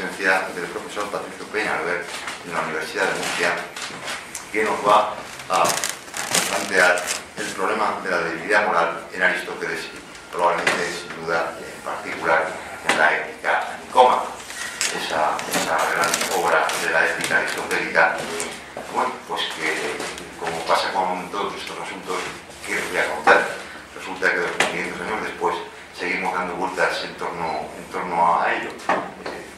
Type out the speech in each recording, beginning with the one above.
presencia del profesor Patricio Peñalver en la Universidad de Murcia, que nos va a plantear el problema de la debilidad moral en Aristóteles y probablemente, sin duda, en particular en la Ética Nicómaca, esa gran obra de la ética aristotélica. Bueno, pues que, como pasa con todos estos asuntos, ¿qué les voy a contar? Resulta que 2500 años después seguimos dando vueltas en torno a ello,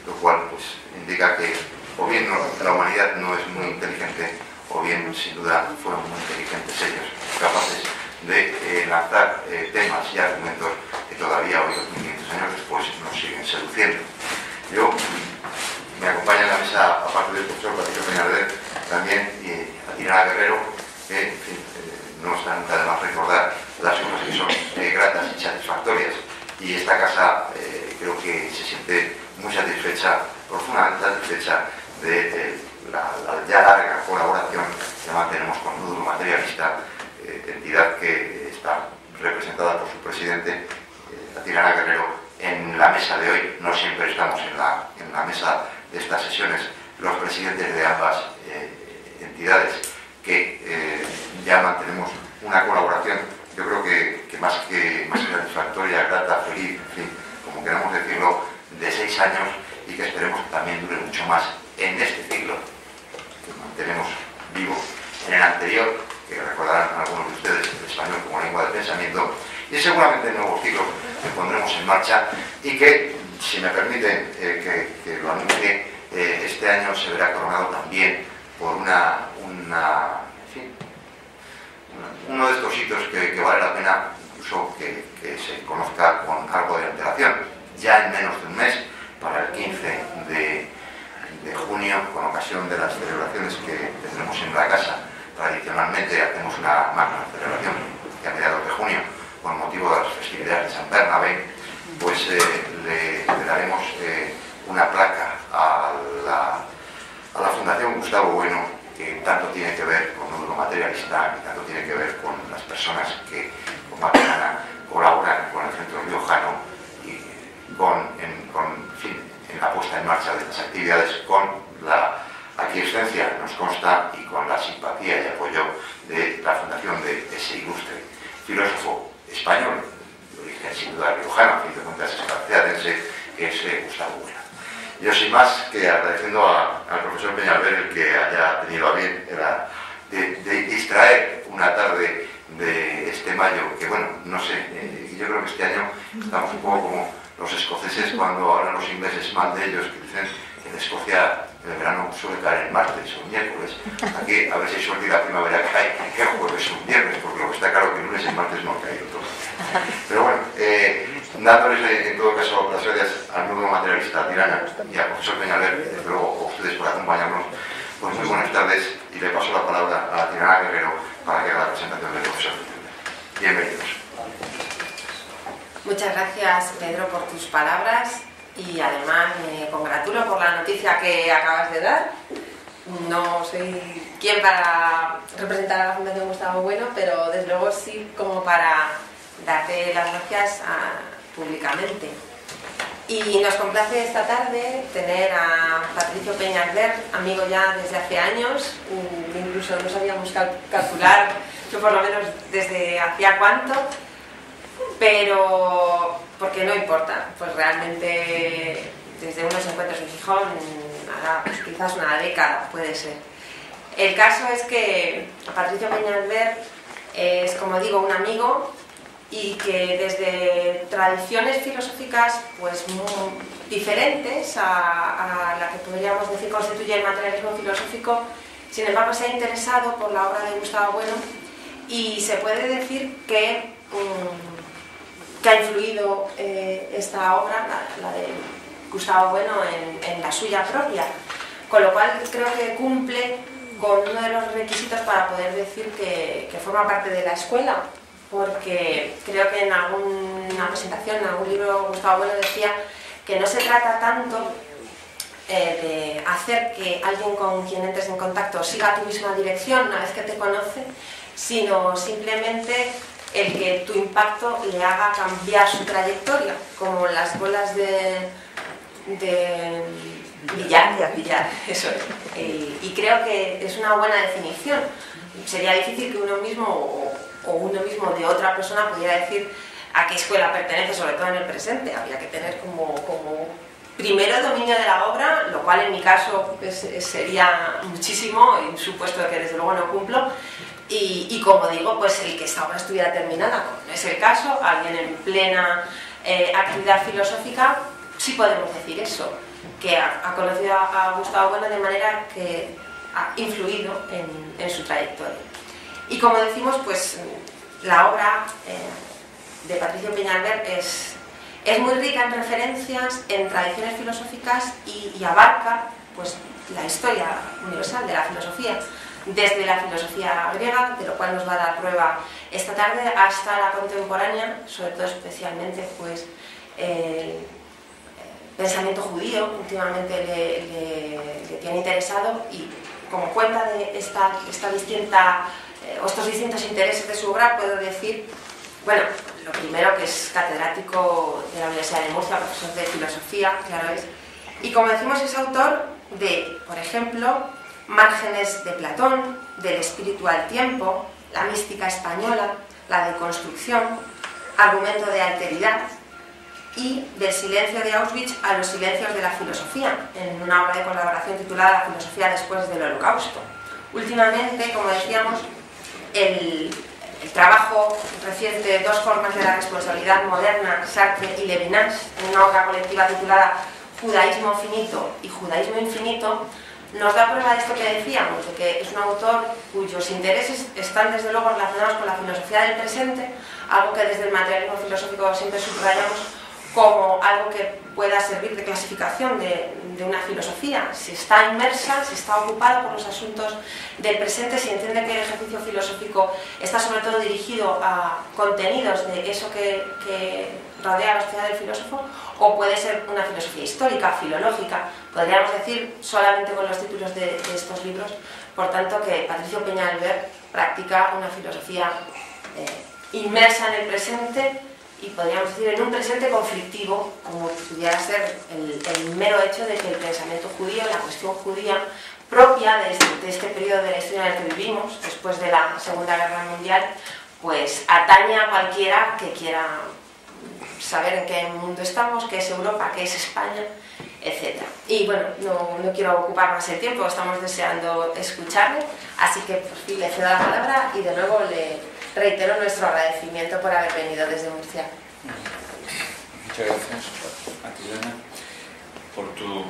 lo cual pues indica que o bien la humanidad no es muy inteligente, o bien sin duda fueron muy inteligentes ellos, capaces de lanzar temas y argumentos que todavía hoy, 2500 años después, nos siguen seduciendo. Yo me acompaña en la mesa, aparte del profesor Patricio Peñalver, también a Tirana Guerrero, que en fin, no está nunca de más recordar las cosas que son gratas y satisfactorias. Y esta casa creo que se siente muy satisfecha, profundamente satisfecha de la ya larga colaboración que mantenemos con Nódulo Materialista, entidad que está representada por su presidente, Tirana Guerrero, en la mesa de hoy. No siempre estamos en la mesa de estas sesiones los presidentes de ambas entidades, que ya mantenemos una colaboración, yo creo que más que satisfactoria, grata, feliz, en fin, como queramos decirlo, de 6 años, y que esperemos que también dure mucho más en este ciclo que mantenemos vivo. En el anterior, que recordarán algunos de ustedes, el español como lengua de pensamiento, y seguramente en nuevos ciclos que pondremos en marcha, y que, si me permiten que lo anuncie, este año se verá coronado también por uno de estos hitos que vale la pena incluso que se conozca con algo de antelación. Ya en menos de un mes, para el 15 de junio, con ocasión de las celebraciones que tendremos en la casa, tradicionalmente hacemos una magna celebración que a mediados de junio, con motivo de las festividades de San Bernabé, pues le daremos una placa a la Fundación Gustavo Bueno, que tanto tiene que ver con Nódulo Materialista, que tanto tiene que ver con las personas que con Macarena colaboran con el Centro Riojano y en la puesta en marcha de estas actividades, con la aquiescencia, nos consta, y con la simpatía y apoyo de la fundación de ese ilustre filósofo español, de origen sin duda riojano, a fin de cuentas esparciatense, que es Gustavo Bueno. Yo, sin más, que agradeciendo al profesor Peñalver el que haya tenido a bien de distraer una tarde de este mayo, que bueno, no sé, yo creo que este año estamos un poco como los escoceses cuando hablan los ingleses mal de ellos, que dicen que en Escocia el verano suele caer el martes o miércoles. Aquí, a ver si hay suerte y la primavera cae el jueves o viernes, porque lo que está claro que el lunes y el martes no ha caído todo. Pero bueno, dándoles en todo caso las gracias al Nódulo Materialista, a Tirana y al profesor Peñalver, y desde luego a ustedes por acompañarnos, pues muy buenas tardes, y le paso la palabra a Tirana Guerrero para que haga la presentación del profesor. Bienvenidos. Muchas gracias, Pedro, por tus palabras, y además me congratulo por la noticia que acabas de dar. No soy quien para representar a la Fundación Gustavo Bueno, pero desde luego sí como para darte las gracias públicamente. Y nos complace esta tarde tener a Patricio Peñalver, amigo ya desde hace años, incluso no sabíamos calcular, yo por lo menos desde hacía cuánto, pero porque no importa, pues realmente desde unos encuentros en Gijón, ahora pues quizás una década puede ser. El caso es que Patricio Peñalver es, como digo, un amigo, y que desde tradiciones filosóficas pues muy diferentes a la que podríamos decir constituye el materialismo filosófico, sin embargo se ha interesado por la obra de Gustavo Bueno, y se puede decir que ha influido esta obra, la de Gustavo Bueno, en la suya propia, con lo cual creo que cumple con uno de los requisitos para poder decir que forma parte de la escuela, porque creo que en alguna presentación, en algún libro, Gustavo Bueno decía que no se trata tanto de hacer que alguien con quien entres en contacto siga tu misma dirección una vez que te conoce, sino simplemente el que tu impacto le haga cambiar su trayectoria, como las bolas de Billar, eso es. Y creo que es una buena definición. Sería difícil que uno mismo o uno mismo de otra persona pudiera decir a qué escuela pertenece, sobre todo en el presente. Habría que tener como primero dominio de la obra, lo cual en mi caso sería muchísimo, y supuesto que desde luego no cumplo. Y como digo, pues el que esta obra estuviera terminada, como no es el caso, alguien en plena actividad filosófica, sí podemos decir eso, que ha conocido a Gustavo Bueno de manera que ha influido en su trayectoria. Y como decimos, pues la obra de Patricio Peñalver es muy rica en referencias, en tradiciones filosóficas y abarca pues la historia universal de la filosofía, desde la filosofía griega, de lo cual nos va a dar prueba esta tarde, hasta la contemporánea, sobre todo especialmente pues el pensamiento judío últimamente le tiene interesado, y como cuenta de estos distintos intereses de su obra, puedo decir, bueno, lo primero, que es catedrático de la Universidad de Murcia, profesor de filosofía, claro es, y como decimos es autor de, por ejemplo, Márgenes de Platón, del espíritu al tiempo, la mística española, la deconstrucción, argumento de alteridad, y del silencio de Auschwitz a los silencios de la filosofía, en una obra de colaboración titulada La filosofía después del Holocausto. Últimamente, como decíamos, el trabajo reciente Dos formas de la responsabilidad moderna, Sartre y Levinas, en una obra colectiva titulada Judaísmo finito y Judaísmo infinito, nos da prueba de esto que decíamos, de que es un autor cuyos intereses están desde luego relacionados con la filosofía del presente, algo que desde el materialismo filosófico siempre subrayamos como algo que pueda servir de clasificación de una filosofía. Si está inmersa, si está ocupada por los asuntos del presente, si entiende que el ejercicio filosófico está sobre todo dirigido a contenidos de eso que rodea la sociedad del filósofo, o puede ser una filosofía histórica, filológica, podríamos decir solamente con los títulos de estos libros. Por tanto, que Patricio Peñalver practica una filosofía inmersa en el presente, y podríamos decir en un presente conflictivo, como pudiera ser el mero hecho de que el pensamiento judío, la cuestión judía propia de este periodo de la historia en el que vivimos, después de la Segunda Guerra Mundial, pues atañe a cualquiera que quiera saber en qué mundo estamos, qué es Europa, qué es España, etc. Y bueno, no quiero ocupar más el tiempo, estamos deseando escucharle, así que por fin le cedo la palabra y de nuevo le reitero nuestro agradecimiento por haber venido desde Murcia. Muchas gracias a ti, Elena, por tu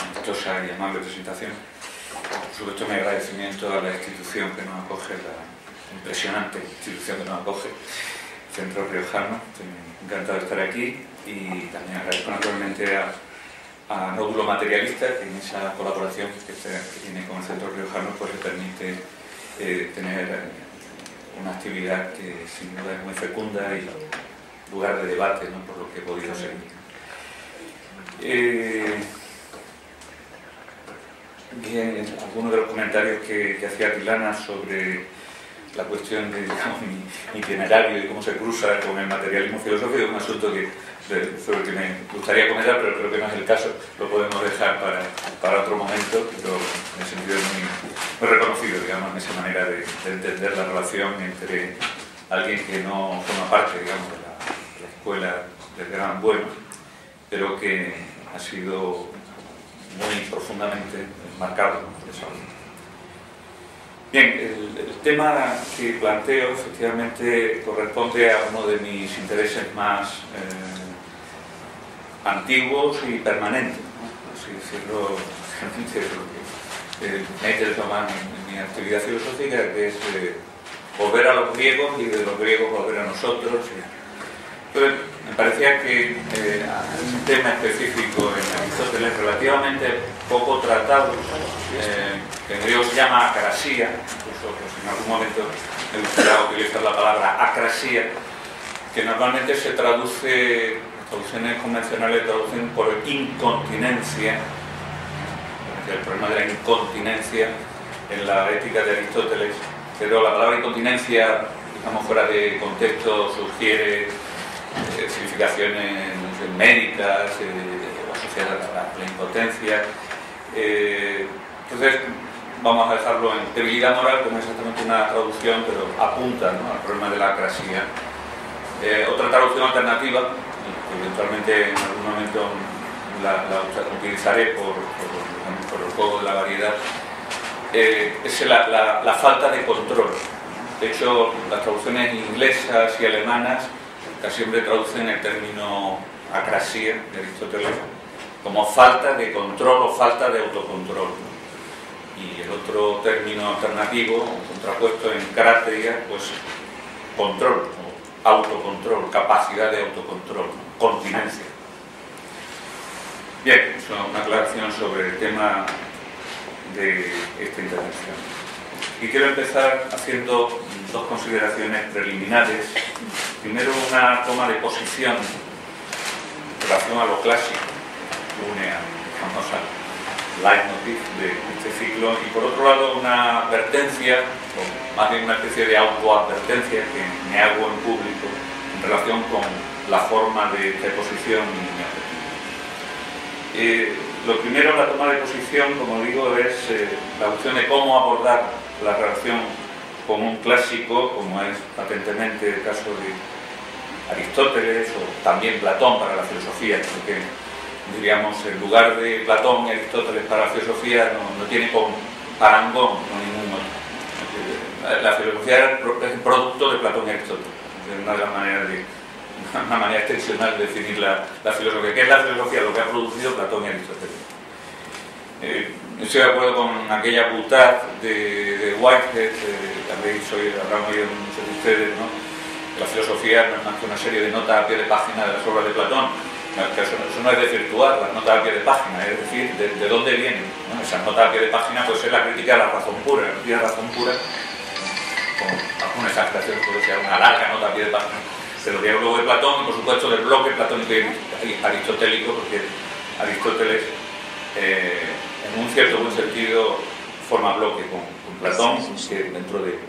amistosa y amable presentación. Sobre todo mi agradecimiento a la institución que nos acoge, la impresionante institución que nos acoge, Centro Riojano. Estoy encantado de estar aquí, y también agradezco naturalmente a Nódulo Materialista, que en esa colaboración que tiene con el Centro Riojano pues le permite tener una actividad que sin duda es muy fecunda y lugar de debate, ¿no?, por lo que he podido seguir. Bien, algunos de los comentarios que hacía Tilana sobre la cuestión de, digamos, mi itinerario y cómo se cruza con el materialismo filosófico es un asunto sobre el que me gustaría comentar, pero creo que no es el caso, lo podemos dejar para otro momento, pero en el sentido muy reconocido, digamos, en esa manera de entender la relación entre alguien que no forma parte, digamos, de la escuela del gran Bueno, pero que ha sido muy profundamente marcado por esa obra. Bien, el tema que planteo efectivamente corresponde a uno de mis intereses más antiguos y permanentes, ¿no?, por así decirlo, me interesa más en mi actividad filosófica, que es volver a los griegos y de los griegos volver a nosotros. Entonces, me parecía que hay un tema específico en Aristóteles relativamente poco tratado, que en griego se llama acrasía, incluso pues, en algún momento me gustaría utilizar la palabra acrasía, que normalmente se traduce, las traducciones convencionales traducen por incontinencia. El problema de la incontinencia en la ética de Aristóteles, pero la palabra incontinencia, digamos, fuera de contexto, sugiere significaciones médicas o referencia a la impotencia. Entonces, vamos a dejarlo en debilidad moral, que no es exactamente una traducción, pero apunta, ¿no?, al problema de la acrasia. Otra traducción alternativa, que eventualmente en algún momento la utilizaré por el juego de la variedad, es la falta de control. De hecho, las traducciones inglesas y alemanas casi siempre traducen el término acrasia de Aristóteles como falta de control o falta de autocontrol. Y el otro término alternativo, contrapuesto en crateria, pues control, o autocontrol, capacidad de autocontrol, continencia. Bien, es una aclaración sobre el tema de esta intervención. Y quiero empezar haciendo dos consideraciones preliminares. Primero, una toma de posición en relación a lo clásico, une a la famosa leitmotiv de este ciclo, y por otro lado una advertencia, o más bien una especie de autoadvertencia que me hago en público en relación con la forma de posición y mi objetivo. Lo primero, la toma de posición, como digo, es la cuestión de cómo abordar la relación con un clásico, como es patentemente el caso de Aristóteles o también Platón para la filosofía, porque diríamos, el lugar de Platón y Aristóteles para la filosofía no tiene parangón con ningún otro. La filosofía es el producto de Platón y Aristóteles. Es una manera extensional de definir la filosofía. ¿Qué es la filosofía? Lo que ha producido Platón y Aristóteles. Estoy de acuerdo con aquella butad de Whitehead, habrán oído muchos de ustedes, ¿no? La filosofía no es más que una serie de notas a pie de página de las obras de Platón. Eso no es desvirtuar las notas a pie de página, es decir, de dónde vienen, ¿no? Esas notas a pie de página puede ser la crítica a la razón pura, la razón pura, con alguna exageración, puede ser una larga nota a pie de página, pero diálogo de Platón y por supuesto del bloque platónico y aristotélico, porque Aristóteles, en un cierto buen sentido, forma bloque con Platón, que dentro de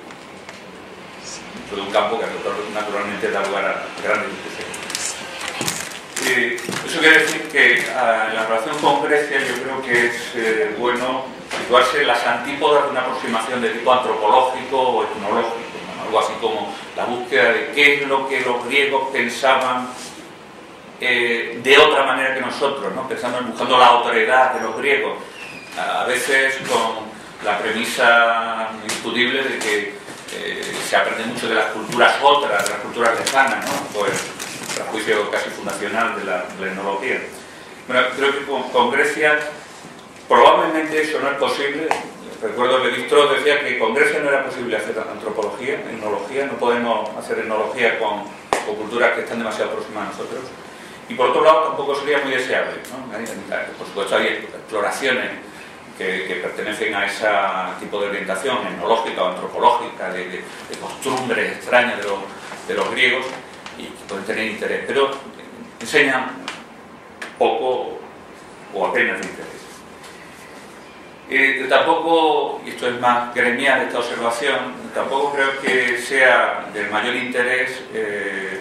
un campo que naturalmente da lugar a grandes discusiones. Eso quiere decir que en la relación con Grecia yo creo que es bueno situarse en las antípodas de una aproximación de tipo antropológico o etnológico, ¿no? Algo así como la búsqueda de qué es lo que los griegos pensaban de otra manera que nosotros, ¿no? Buscando la otredad de los griegos, a veces con la premisa indiscutible de que se aprende mucho de las culturas otras, de las culturas lejanas, ¿no? Pues el juicio casi fundacional de la etnología. Bueno, creo que con Grecia probablemente eso no es posible. Recuerdo que Levi-Strauss decía que con Grecia no era posible hacer antropología, etnología, no podemos hacer etnología con culturas que están demasiado próximas a nosotros. Y por otro lado tampoco sería muy deseable, ¿no? Por supuesto hay exploraciones que pertenecen a ese tipo de orientación etnológica o antropológica, de costumbres extrañas de los griegos, y que pueden tener interés, pero enseñan poco o apenas interés. Tampoco, y esto es más gremial esta observación, tampoco creo que sea del mayor interés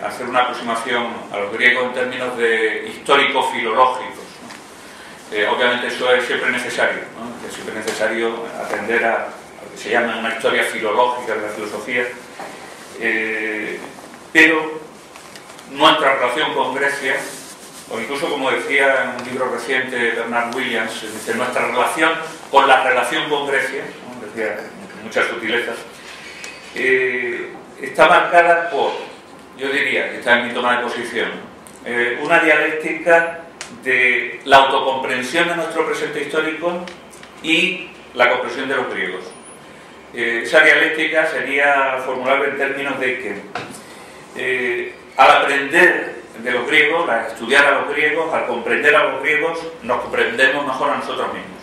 hacer una aproximación a los griegos en términos de histórico-filológicos, ¿no? Obviamente eso es siempre necesario, ¿no? Es siempre necesario atender a lo que se llama una historia filológica de la filosofía, pero nuestra relación con Grecia, o incluso como decía en un libro reciente Bernard Williams, nuestra relación con la relación con Grecia, ¿no? Decía con muchas sutilezas, está marcada por, yo diría que está en mi toma de posición, una dialéctica de la autocomprensión de nuestro presente histórico y la comprensión de los griegos. Esa dialéctica sería formulable en términos de que al aprender de los griegos, al estudiar a los griegos, al comprender a los griegos, nos comprendemos mejor a nosotros mismos.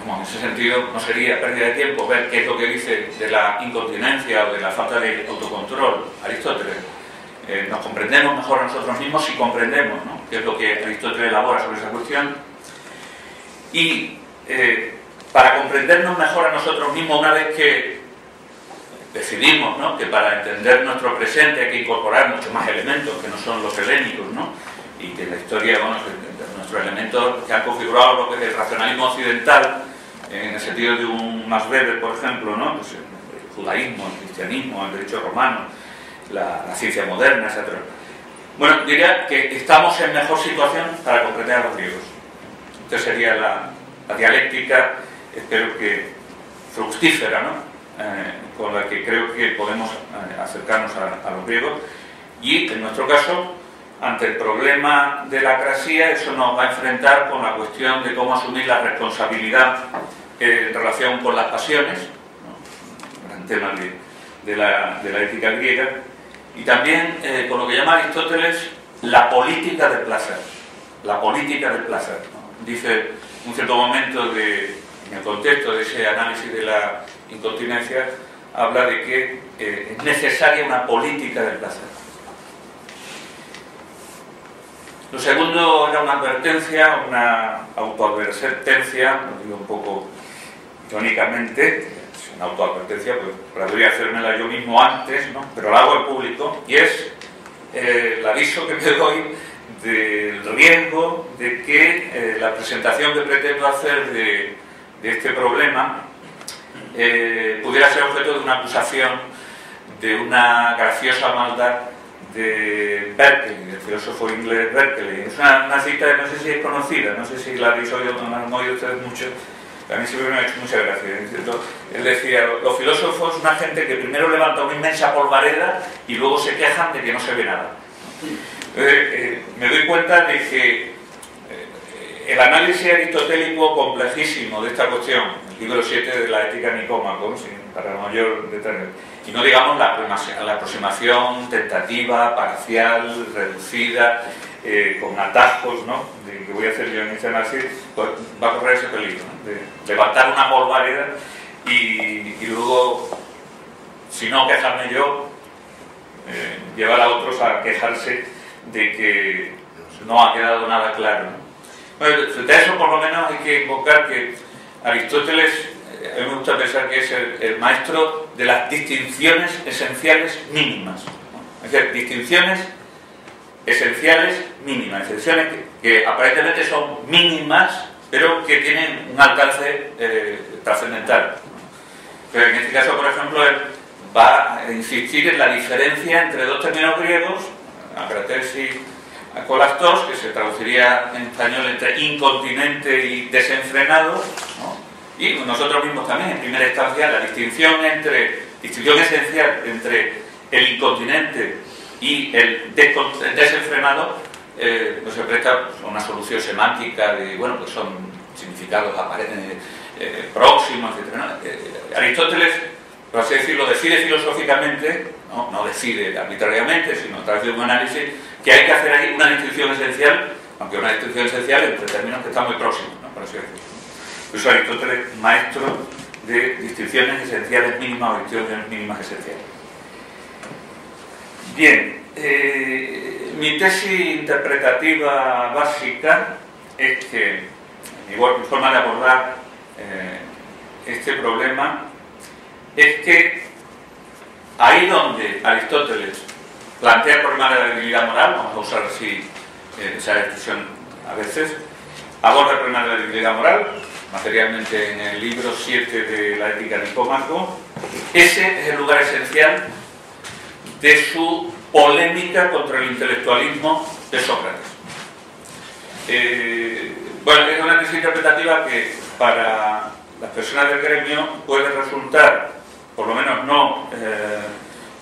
En ese sentido, no sería pérdida de tiempo ver qué es lo que dice de la incontinencia o de la falta de autocontrol Aristóteles. Nos comprendemos mejor a nosotros mismos si comprendemos, ¿no?, qué es lo que Aristóteles elabora sobre esa cuestión. Y para comprendernos mejor a nosotros mismos, una vez que decidimos, ¿no?, que para entender nuestro presente hay que incorporar muchos más elementos que no son los helénicos, ¿no?, y que en la historia, bueno, nuestros elementos que han configurado lo que es el racionalismo occidental, en el sentido de un Max Weber, por ejemplo, ¿no? Pues el judaísmo, el cristianismo, el derecho romano, la ciencia moderna, etc. Bueno, diría que estamos en mejor situación para comprender a los griegos. Esta sería la dialéctica, espero que fructífera, ¿no? Con la que creo que podemos acercarnos a los griegos. Y en nuestro caso, ante el problema de la acrasía, eso nos va a enfrentar con la cuestión de cómo asumir la responsabilidad en relación con las pasiones, ¿no? Gran tema de la ética griega, y también con lo que llama Aristóteles la política del placer. La política del placer, ¿no? Dice en un cierto momento, en el contexto de ese análisis de la incontinencia, habla de que es necesaria una política del placer. Lo segundo era una advertencia, una autoadvertencia, lo digo un poco irónicamente, es una autoadvertencia, pues podría hacérmela yo mismo antes, ¿no? Pero la hago en público, y es el aviso que me doy del riesgo de que la presentación que pretendo hacer de este problema pudiera ser objeto de una acusación de una graciosa maldad de Berkeley, del filósofo inglés Berkeley. Es una cita, no sé si es conocida, no sé si la habéis oído, no la han oído ustedes mucho. A mí siempre me ha hecho mucha gracia. Él decía, los filósofos son una gente que primero levanta una inmensa polvareda y luego se quejan de que no se ve nada. Me doy cuenta de que el análisis aristotélico complejísimo de esta cuestión, el libro 7 de la Ética Nicómaco, para mayor detalle, y no digamos la aproximación tentativa, parcial, reducida, con atajos, ¿no?, de que voy a hacer yo en este análisis, pues va a correr ese peligro, ¿no?, de levantar una polvareda y luego, si no quejarme yo, llevar a otros a quejarse de que no ha quedado nada claro, ¿no? Bueno, frente a eso, por lo menos, hay que invocar que Aristóteles, a mí me gusta pensar que es el maestro de las distinciones esenciales mínimas, ¿no? Es decir, distinciones esenciales mínimas, distinciones que aparentemente son mínimas, pero que tienen un alcance trascendental, ¿no? Pero en este caso, por ejemplo, él va a insistir en la diferencia entre dos términos griegos, acrates y akolastos, que se traduciría en español entre incontinente y desenfrenado, ¿no? Y nosotros mismos también, en primera instancia, la distinción esencial entre el incontinente y el desenfrenado, pues se presta a una solución semántica de, bueno, pues son significados próximos, etc., ¿no? Aristóteles, por así decirlo, decide filosóficamente, no decide arbitrariamente, sino a través de un análisis, que hay que hacer ahí una distinción esencial, aunque una distinción esencial entre términos que están muy próximos, ¿no?, por así decirlo. Por eso Aristóteles, maestro de distinciones esenciales mínimas o distinciones mínimas esenciales. Bien, mi tesis interpretativa básica es que mi forma de abordar este problema es que ahí donde Aristóteles plantea el problema de la debilidad moral, vamos a usar así esa expresión a veces, aborda el problema de la debilidad moral, materialmente en el libro 7 de la Ética Nicómaco. Ese es el lugar esencial de su polémica contra el intelectualismo de Sócrates. Bueno, es una tesis interpretativa que para las personas del gremio puede resultar, por lo menos no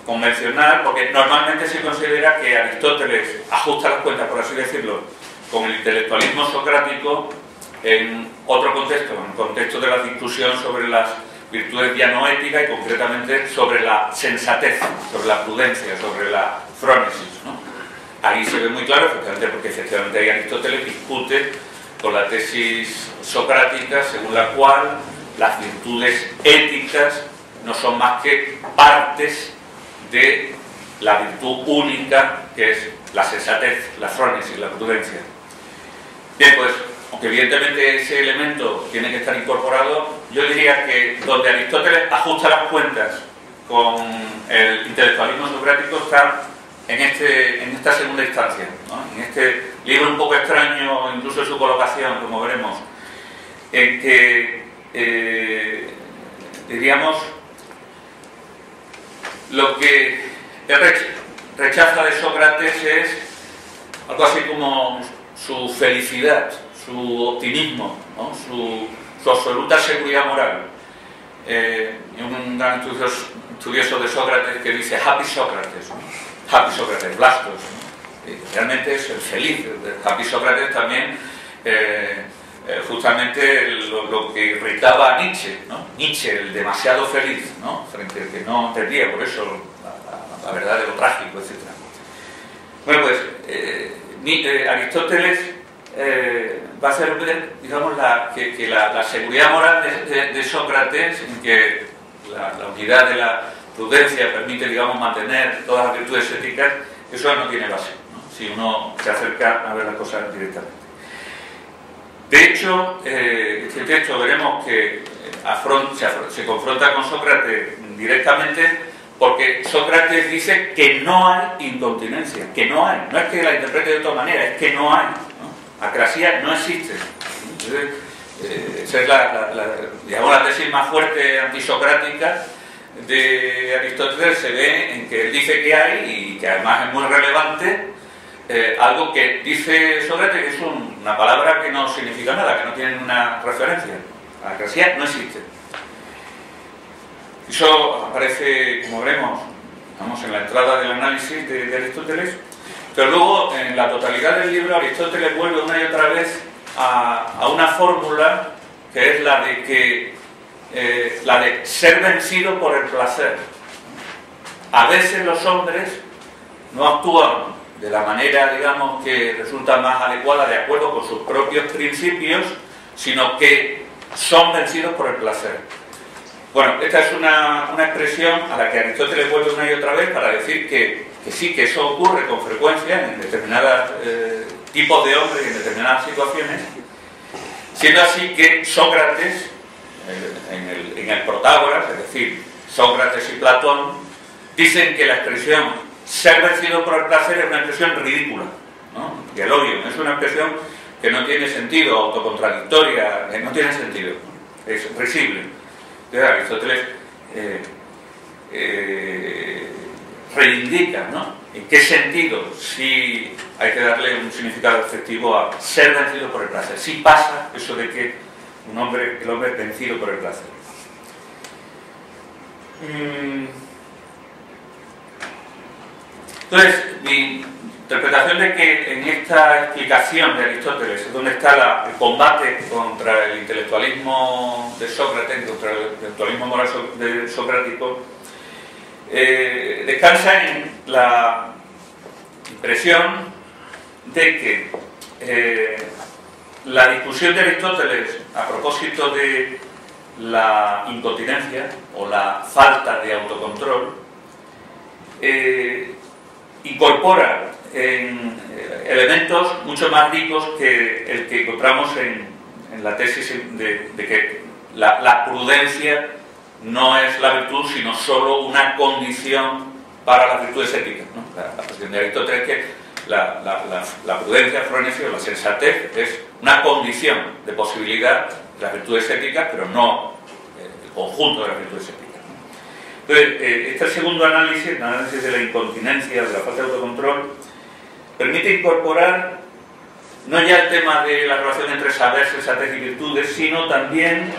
convencional, porque normalmente se considera que Aristóteles ajusta las cuentas, por así decirlo, con el intelectualismo socrático en otro contexto, en el contexto de la discusión sobre las virtudes ya no éticas y concretamente sobre la sensatez, sobre la prudencia, sobre la frónesis, ¿no? Ahí se ve muy claro, porque efectivamente ahí Aristóteles discute con la tesis socrática según la cual las virtudes éticas no son más que partes de la virtud única que es la sensatez, la frónesis, la prudencia. Bien, pues, aunque evidentemente ese elemento tiene que estar incorporado, yo diría que donde Aristóteles ajusta las cuentas con el intelectualismo socrático está en esta segunda instancia, ¿no? En este libro un poco extraño, incluso en su colocación, como veremos, en que diríamos lo que rechaza de Sócrates es algo así como su felicidad, su optimismo, ¿no? su absoluta seguridad moral. Un gran estudioso de Sócrates que dice Happy Sócrates, ¿no? Happy Sócrates, Blastos, ¿no? Realmente es el feliz. Happy Sócrates también justamente lo que irritaba a Nietzsche, ¿no? Nietzsche, el demasiado feliz, ¿no? Frente al que no entendía, por eso la verdad de lo trágico, etc. Bueno, pues Aristóteles va a hacer ver, digamos, que la seguridad moral de Sócrates, en que la unidad de la prudencia permite, digamos, mantener todas las virtudes éticas, eso no tiene base, ¿no? Si uno se acerca a ver las cosas directamente. De hecho, este texto veremos que se confronta con Sócrates directamente, porque Sócrates dice que no hay incontinencia, que no hay. No es que la interprete de otra manera, es que no hay, ¿no? Acrasia no existe. Entonces, esa es la tesis más fuerte antisocrática de Aristóteles. Se ve en que él dice que hay, y que además es muy relevante, algo que dice Sócrates, que es una palabra que no significa nada, que no tiene una referencia. La acrasia no existe. Eso aparece, como veremos, vamos, en la entrada del análisis de Aristóteles, pero luego en la totalidad del libro Aristóteles vuelve una y otra vez a una fórmula que es la de ser vencido por el placer. A veces los hombres no actúan de la manera, digamos, que resulta más adecuada de acuerdo con sus propios principios, sino que son vencidos por el placer. Bueno, esta es una expresión a la que Aristóteles vuelve una y otra vez para decir que sí, que eso ocurre con frecuencia en determinados tipos de hombres y en determinadas situaciones, siendo así que Sócrates, en el Protágoras, es decir, Sócrates y Platón, dicen que la expresión ser vencido por el placer es una expresión ridícula, ¿no? Y el odio es una expresión que no tiene sentido, autocontradictoria, no tiene sentido, es risible. Entonces Aristóteles reivindica, ¿no? ¿En qué sentido sí hay que darle un significado efectivo a ser vencido por el placer? Sí pasa eso de que el hombre es vencido por el placer. Entonces, mi interpretación de que en esta explicación de Aristóteles es donde está el combate contra el intelectualismo de Sócrates, contra el intelectualismo moral socrático, descansa en la impresión de que la discusión de Aristóteles a propósito de la incontinencia o la falta de autocontrol incorpora elementos mucho más ricos que el que encontramos en la tesis de que la prudencia no es la virtud, sino solo una condición para las virtudes éticas, ¿no? La posición de Aristóteles es que la prudencia, frenesio, la sensatez es una condición de posibilidad de las virtudes éticas, pero no el conjunto de las virtudes éticas. Entonces, este segundo análisis, el análisis de la incontinencia, de la falta de autocontrol, permite incorporar no ya el tema de la relación entre saber, sensatez y virtudes, sino también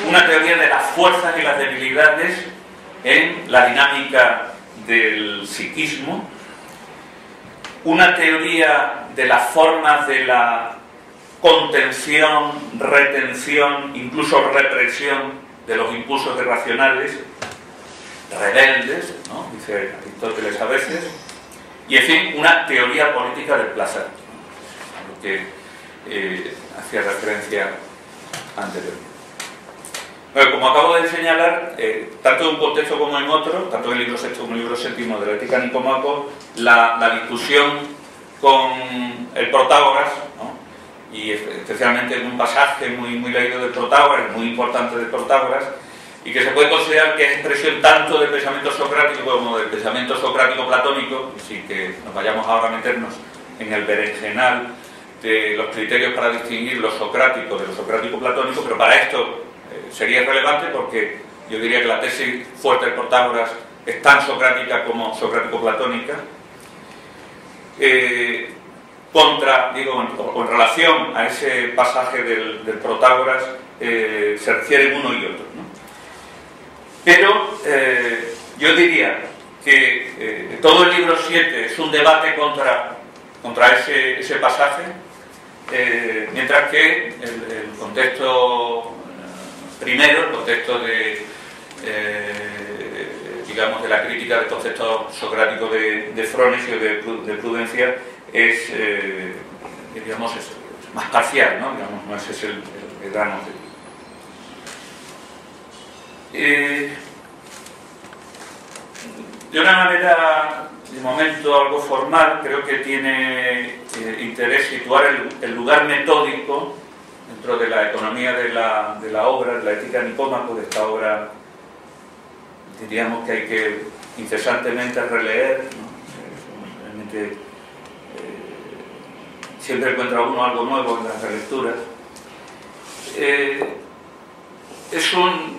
una teoría de las fuerzas y las debilidades en la dinámica del psiquismo, una teoría de las formas de la contención, retención, incluso represión de los impulsos irracionales, rebeldes, ¿no? Dice Aristóteles a veces, y en fin, una teoría política del placer, a lo que hacía referencia anteriormente. Bueno, como acabo de señalar, tanto en un contexto como en otro, tanto en el libro sexto como en el libro séptimo de la Ética Nicomaco, la discusión con el Protágoras, ¿no? Y especialmente en un pasaje muy leído del Protágoras, muy importante del Protágoras, y que se puede considerar que es expresión tanto del pensamiento socrático como del pensamiento socrático-platónico, sin que nos vayamos ahora a meternos en el berenjenal de los criterios para distinguir lo socrático de lo socrático-platónico, pero para esto sería relevante porque yo diría que la tesis fuerte de Protágoras es tan socrática como socrático-platónica, en relación a ese pasaje del Protágoras se refieren uno y otro, ¿no? Pero yo diría que todo el libro 7 es un debate contra ese pasaje, mientras que el contexto primero, el contexto de digamos de la crítica del concepto socrático de Fronesio de prudencia es digamos es más parcial, ¿no? Digamos, no ese es el gran objetivo. De una manera, de momento algo formal, creo que tiene interés situar el lugar metódico dentro de la economía de la obra, de la Ética Nicómaco, de esta obra, diríamos que hay que incesantemente releer, ¿no? Realmente siempre encuentra uno algo nuevo en las relecturas.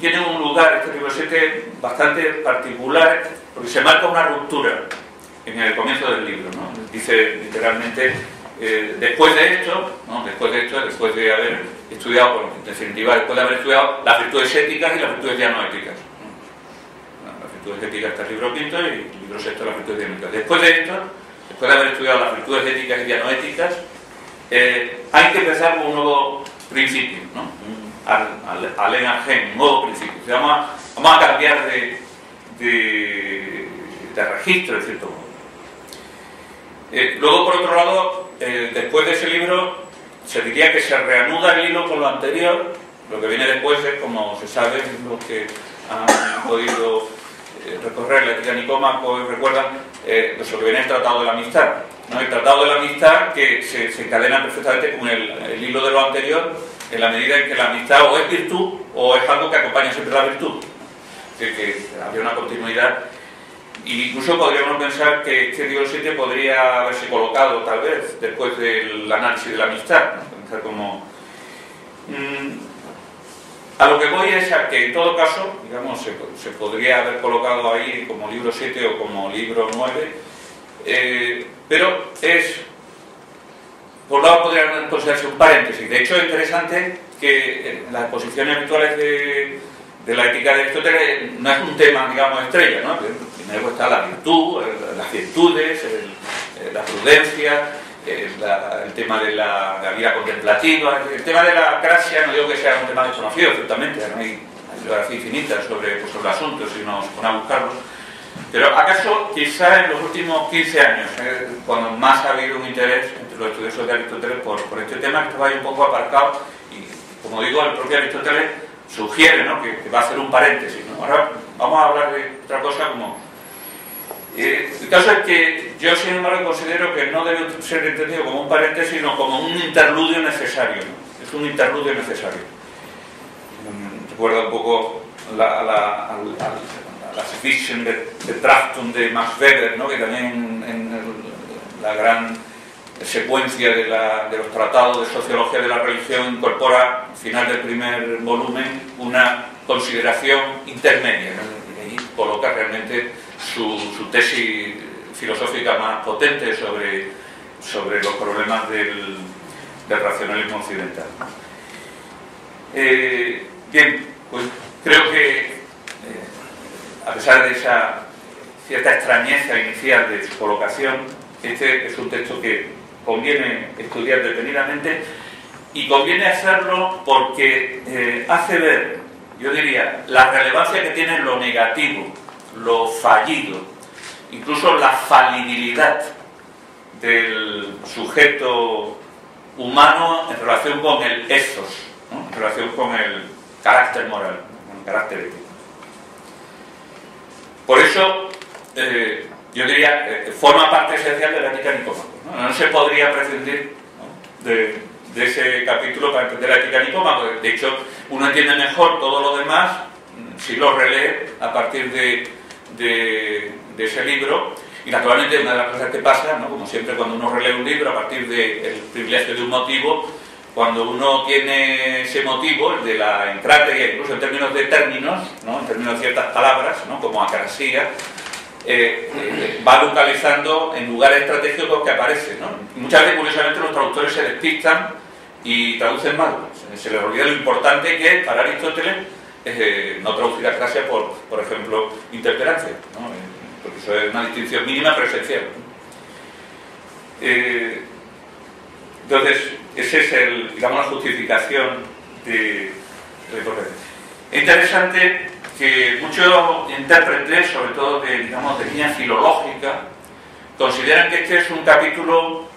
Tiene un lugar, este libro 7, bastante particular, porque se marca una ruptura en el comienzo del libro, ¿no? Dice literalmente, después de esto, después de haber estudiado, en definitiva, después de haber estudiado las virtudes éticas y las virtudes dianoéticas, ¿no? Las virtudes éticas está el libro quinto y el libro sexto las virtudes dianoéticas. Después de esto, después de haber estudiado las virtudes éticas y dianoéticas, hay que empezar con un nuevo principio, ¿no? Al un nuevo principio. O sea, vamos a cambiar de registro, de cierto modo. Luego, por otro lado, después de ese libro, se diría que se reanuda el hilo con lo anterior. Lo que viene después es, como se sabe, los que han podido recorrer la Ética Nicómaco recuerdan lo que viene el Tratado de la Amistad, ¿no? El Tratado de la Amistad que se encadena perfectamente con el hilo de lo anterior, en la medida en que la amistad o es virtud o es algo que acompaña siempre la virtud, que había una continuidad. Y incluso podríamos pensar que este libro 7 podría haberse colocado tal vez después del análisis de la amistad, ¿no? Pensar como a lo que voy es a que en todo caso, digamos, se podría haber colocado ahí como libro 7 o como libro 9, pero es, por un lado podría considerarse un paréntesis. De hecho es interesante que en las exposiciones habituales de la ética de Aristóteles no es un tema, digamos, estrella, ¿no? Primero está la virtud, las virtudes, la prudencia, el tema de la vida contemplativa, el tema de la gracia. No digo que sea un tema desconocido, ciertamente, ¿no? Hay bibliografía infinita sobre el asunto si nos ponemos a buscarlo. Pero acaso, quizá en los últimos 15 años, cuando más ha habido un interés entre los estudiosos de Aristóteles por este tema, que estaba ahí un poco aparcado, y como digo, el propio Aristóteles sugiere, ¿no? que va a hacer un paréntesis, ¿no? Ahora vamos a hablar de otra cosa como... el caso es que yo, sin embargo, considero que no debe ser entendido como un paréntesis, sino como un interludio necesario, ¿no? Es un interludio necesario. Recuerda un poco la Fiction de Trachtung de Max Weber, ¿no? Que también en la gran secuencia de los tratados de sociología de la religión incorpora, al final del primer volumen, una consideración intermedia, ¿no? Y ahí coloca realmente su tesis filosófica más potente sobre los problemas del racionalismo occidental. Bien, pues creo que a pesar de esa cierta extrañeza inicial de su colocación, este es un texto que conviene estudiar detenidamente, y conviene hacerlo porque hace ver, yo diría, la relevancia que tiene lo negativo, lo fallido, incluso la falibilidad del sujeto humano en relación con el ethos, ¿no? En relación con el carácter moral, con el carácter ético. Por eso, yo diría, forma parte esencial de la Ética Nicómaco, ¿no? No se podría prescindir, ¿no? de ese capítulo para entender la Ética Nicómaco. De hecho, uno entiende mejor todo lo demás si lo relee a partir de ese libro. Y naturalmente una de las cosas que pasa, ¿no?, como siempre cuando uno relee un libro a partir del privilegio de un motivo, cuando uno tiene ese motivo, el de la encráteria, incluso en términos de términos, ¿no?, en términos de ciertas palabras, ¿no?, como acrasía, va localizando en lugares estratégicos que aparecen, ¿no? Muchas veces, curiosamente, los traductores se despistan y traducen mal. Se les olvida lo importante que es para Aristóteles no traducir acrasia por ejemplo, interperancia, ¿no? Porque eso es una distinción mínima pero esencial. Entonces, esa es digamos, la justificación de la importancia. Es interesante que muchos intérpretes, sobre todo de línea filológica, consideran que este es un capítulo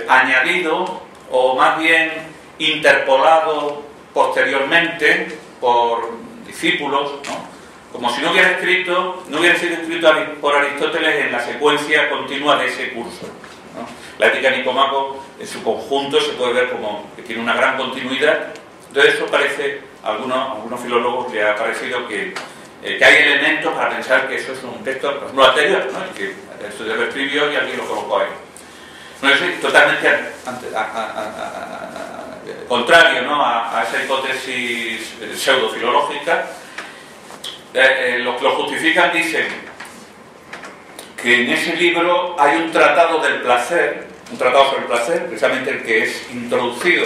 añadido o más bien interpolado posteriormente por discípulos, ¿no?, como si no hubiera sido escrito por Aristóteles en la secuencia continua de ese curso, ¿no? La Ética de Nicómaco en su conjunto se puede ver como que tiene una gran continuidad. Entonces eso parece, a algunos filólogos le ha parecido que hay elementos para pensar que eso es un texto pues, no anterior, ¿no?, que esto lo escribió y alguien lo colocó ahí. No es totalmente contrario, ¿no?, a esa hipótesis pseudofilológica. Los que lo justifican dicen que en ese libro hay un tratado del placer, un tratado sobre el placer, precisamente el que es introducido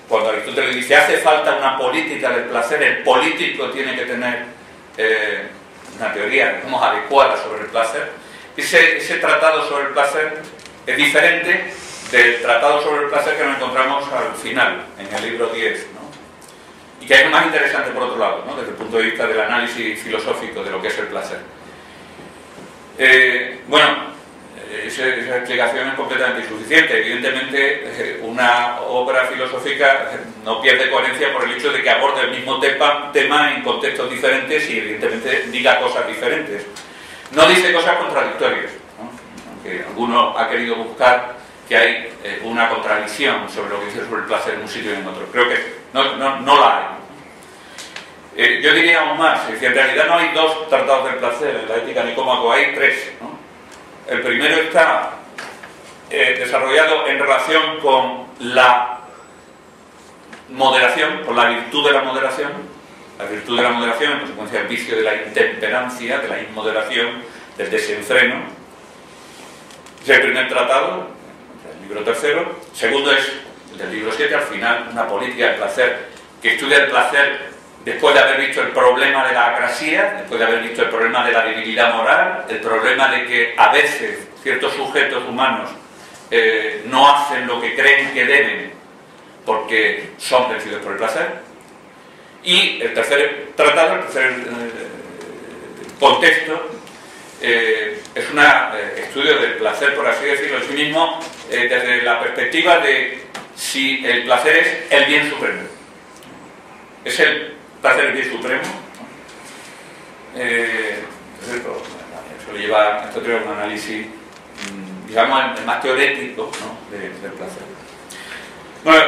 cuando Aristóteles dice hace falta una política del placer, el político tiene que tener una teoría, digamos, adecuada sobre el placer. Ese tratado sobre el placer es diferente del tratado sobre el placer que nos encontramos al final, en el libro 10, ¿no?, y que es más interesante por otro lado, ¿no?, desde el punto de vista del análisis filosófico de lo que es el placer. Esa explicación es completamente insuficiente. Evidentemente, una obra filosófica no pierde coherencia por el hecho de que aborde el mismo tema en contextos diferentes y evidentemente diga cosas diferentes. No dice cosas contradictorias, ¿no?, aunque alguno ha querido buscar que hay una contradicción sobre lo que dice sobre el placer en un sitio y en otro. Creo que no la hay. Yo diría aún más, es decir, en realidad no hay dos tratados del placer en la Ética de Nicómaco, hay tres, ¿no? El primero está desarrollado en relación con la moderación, con la virtud de la moderación. La virtud de la moderación, en consecuencia del vicio de la intemperancia, de la inmoderación, del desenfreno. Es el primer tratado, el libro tercero. Segundo es el del libro 7, al final, una política del placer, que estudia el placer después de haber visto el problema de la acrasía, después de haber visto el problema de la debilidad moral, el problema de que a veces ciertos sujetos humanos no hacen lo que creen que deben porque son vencidos por el placer. Y el tercer tratado, el tercer contexto, es un estudio del placer, por así decirlo, en sí mismo, desde la perspectiva de si el placer es el bien supremo. ¿Es el placer el bien supremo? Eso le lleva a un análisis, digamos, el más teórico, ¿no?, del placer. Bueno,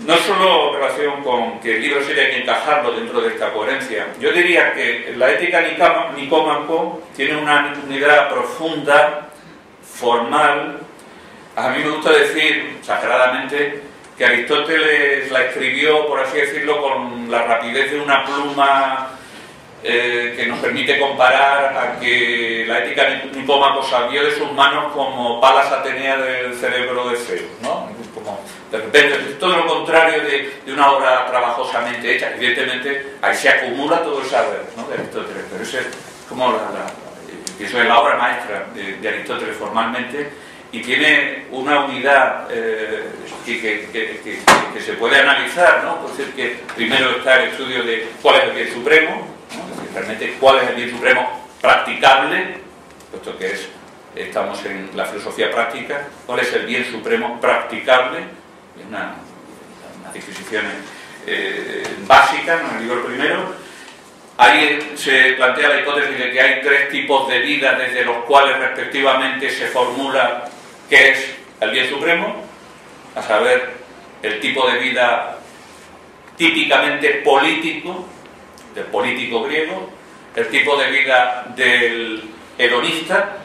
no solo en relación con que el libro 7 hay que encajarlo dentro de esta coherencia, yo diría que la Ética Nicómaco tiene una unidad profunda, formal. A mí me gusta decir, exageradamente, que Aristóteles la escribió, por así decirlo, con la rapidez de una pluma que nos permite comparar a que la Ética Nicómaco salió de sus manos como Palas Atenea del cerebro de Zeus, ¿no? Como, de repente, es todo lo contrario de una obra trabajosamente hecha. Evidentemente, ahí se acumula todo el saber, ¿no?, de Aristóteles, pero eso es como eso es la obra maestra de Aristóteles formalmente, y tiene una unidad que se puede analizar, ¿no? Por decir que primero está el estudio de cuál es el bien supremo, ¿no? Es decir, realmente cuál es el bien supremo practicable, puesto que estamos en la filosofía práctica, cuál es el bien supremo practicable, es una disquisición básica, ¿no?, en el libro primero. Ahí se plantea la hipótesis de que hay tres tipos de vida desde los cuales respectivamente se formula qué es el bien supremo, a saber, el tipo de vida típicamente político, del político griego, el tipo de vida del hedonista,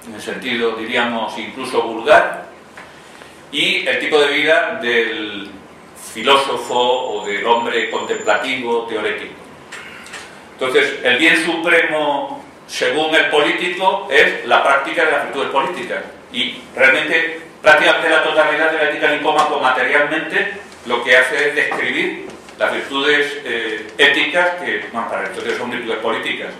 en el sentido, diríamos, incluso vulgar, y el tipo de vida del filósofo o del hombre contemplativo, teorético. Entonces, el bien supremo, según el político, es la práctica de las virtudes políticas. Y realmente, prácticamente la totalidad de la ética nicómaco materialmente lo que hace es describir las virtudes éticas que, bueno, para Aristóteles son virtudes políticas.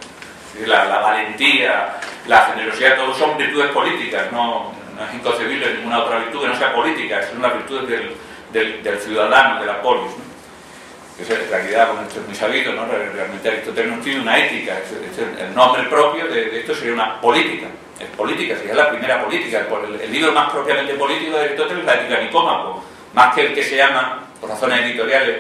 La valentía, la generosidad, todo son virtudes políticas. No es inconcebible ninguna otra virtud que no sea política. Son las virtudes del ciudadano, de la polis, ¿no? Que en realidad, bueno, esto es muy sabido, ¿no? Realmente Aristóteles no tiene una ética. El nombre propio de esto sería una política. Es política, sería la primera política. El libro más propiamente político de Aristóteles es la Ética Nicómaco, más que el que se llama, por razones editoriales,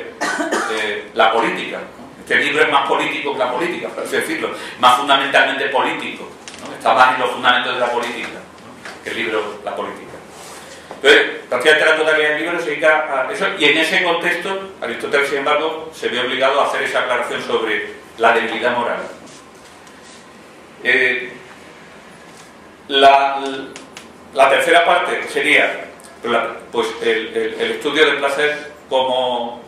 la política, ¿no? Este libro es más político que la política, por así decirlo, más fundamentalmente político, ¿no? Está más en los fundamentos de la política, ¿no? Que el libro, la política. Entonces, prácticamente la totalidad del libro se dedica a eso, y en ese contexto Aristóteles, sin embargo, se ve obligado a hacer esa aclaración sobre la debilidad moral. La tercera parte sería pues el estudio del placer como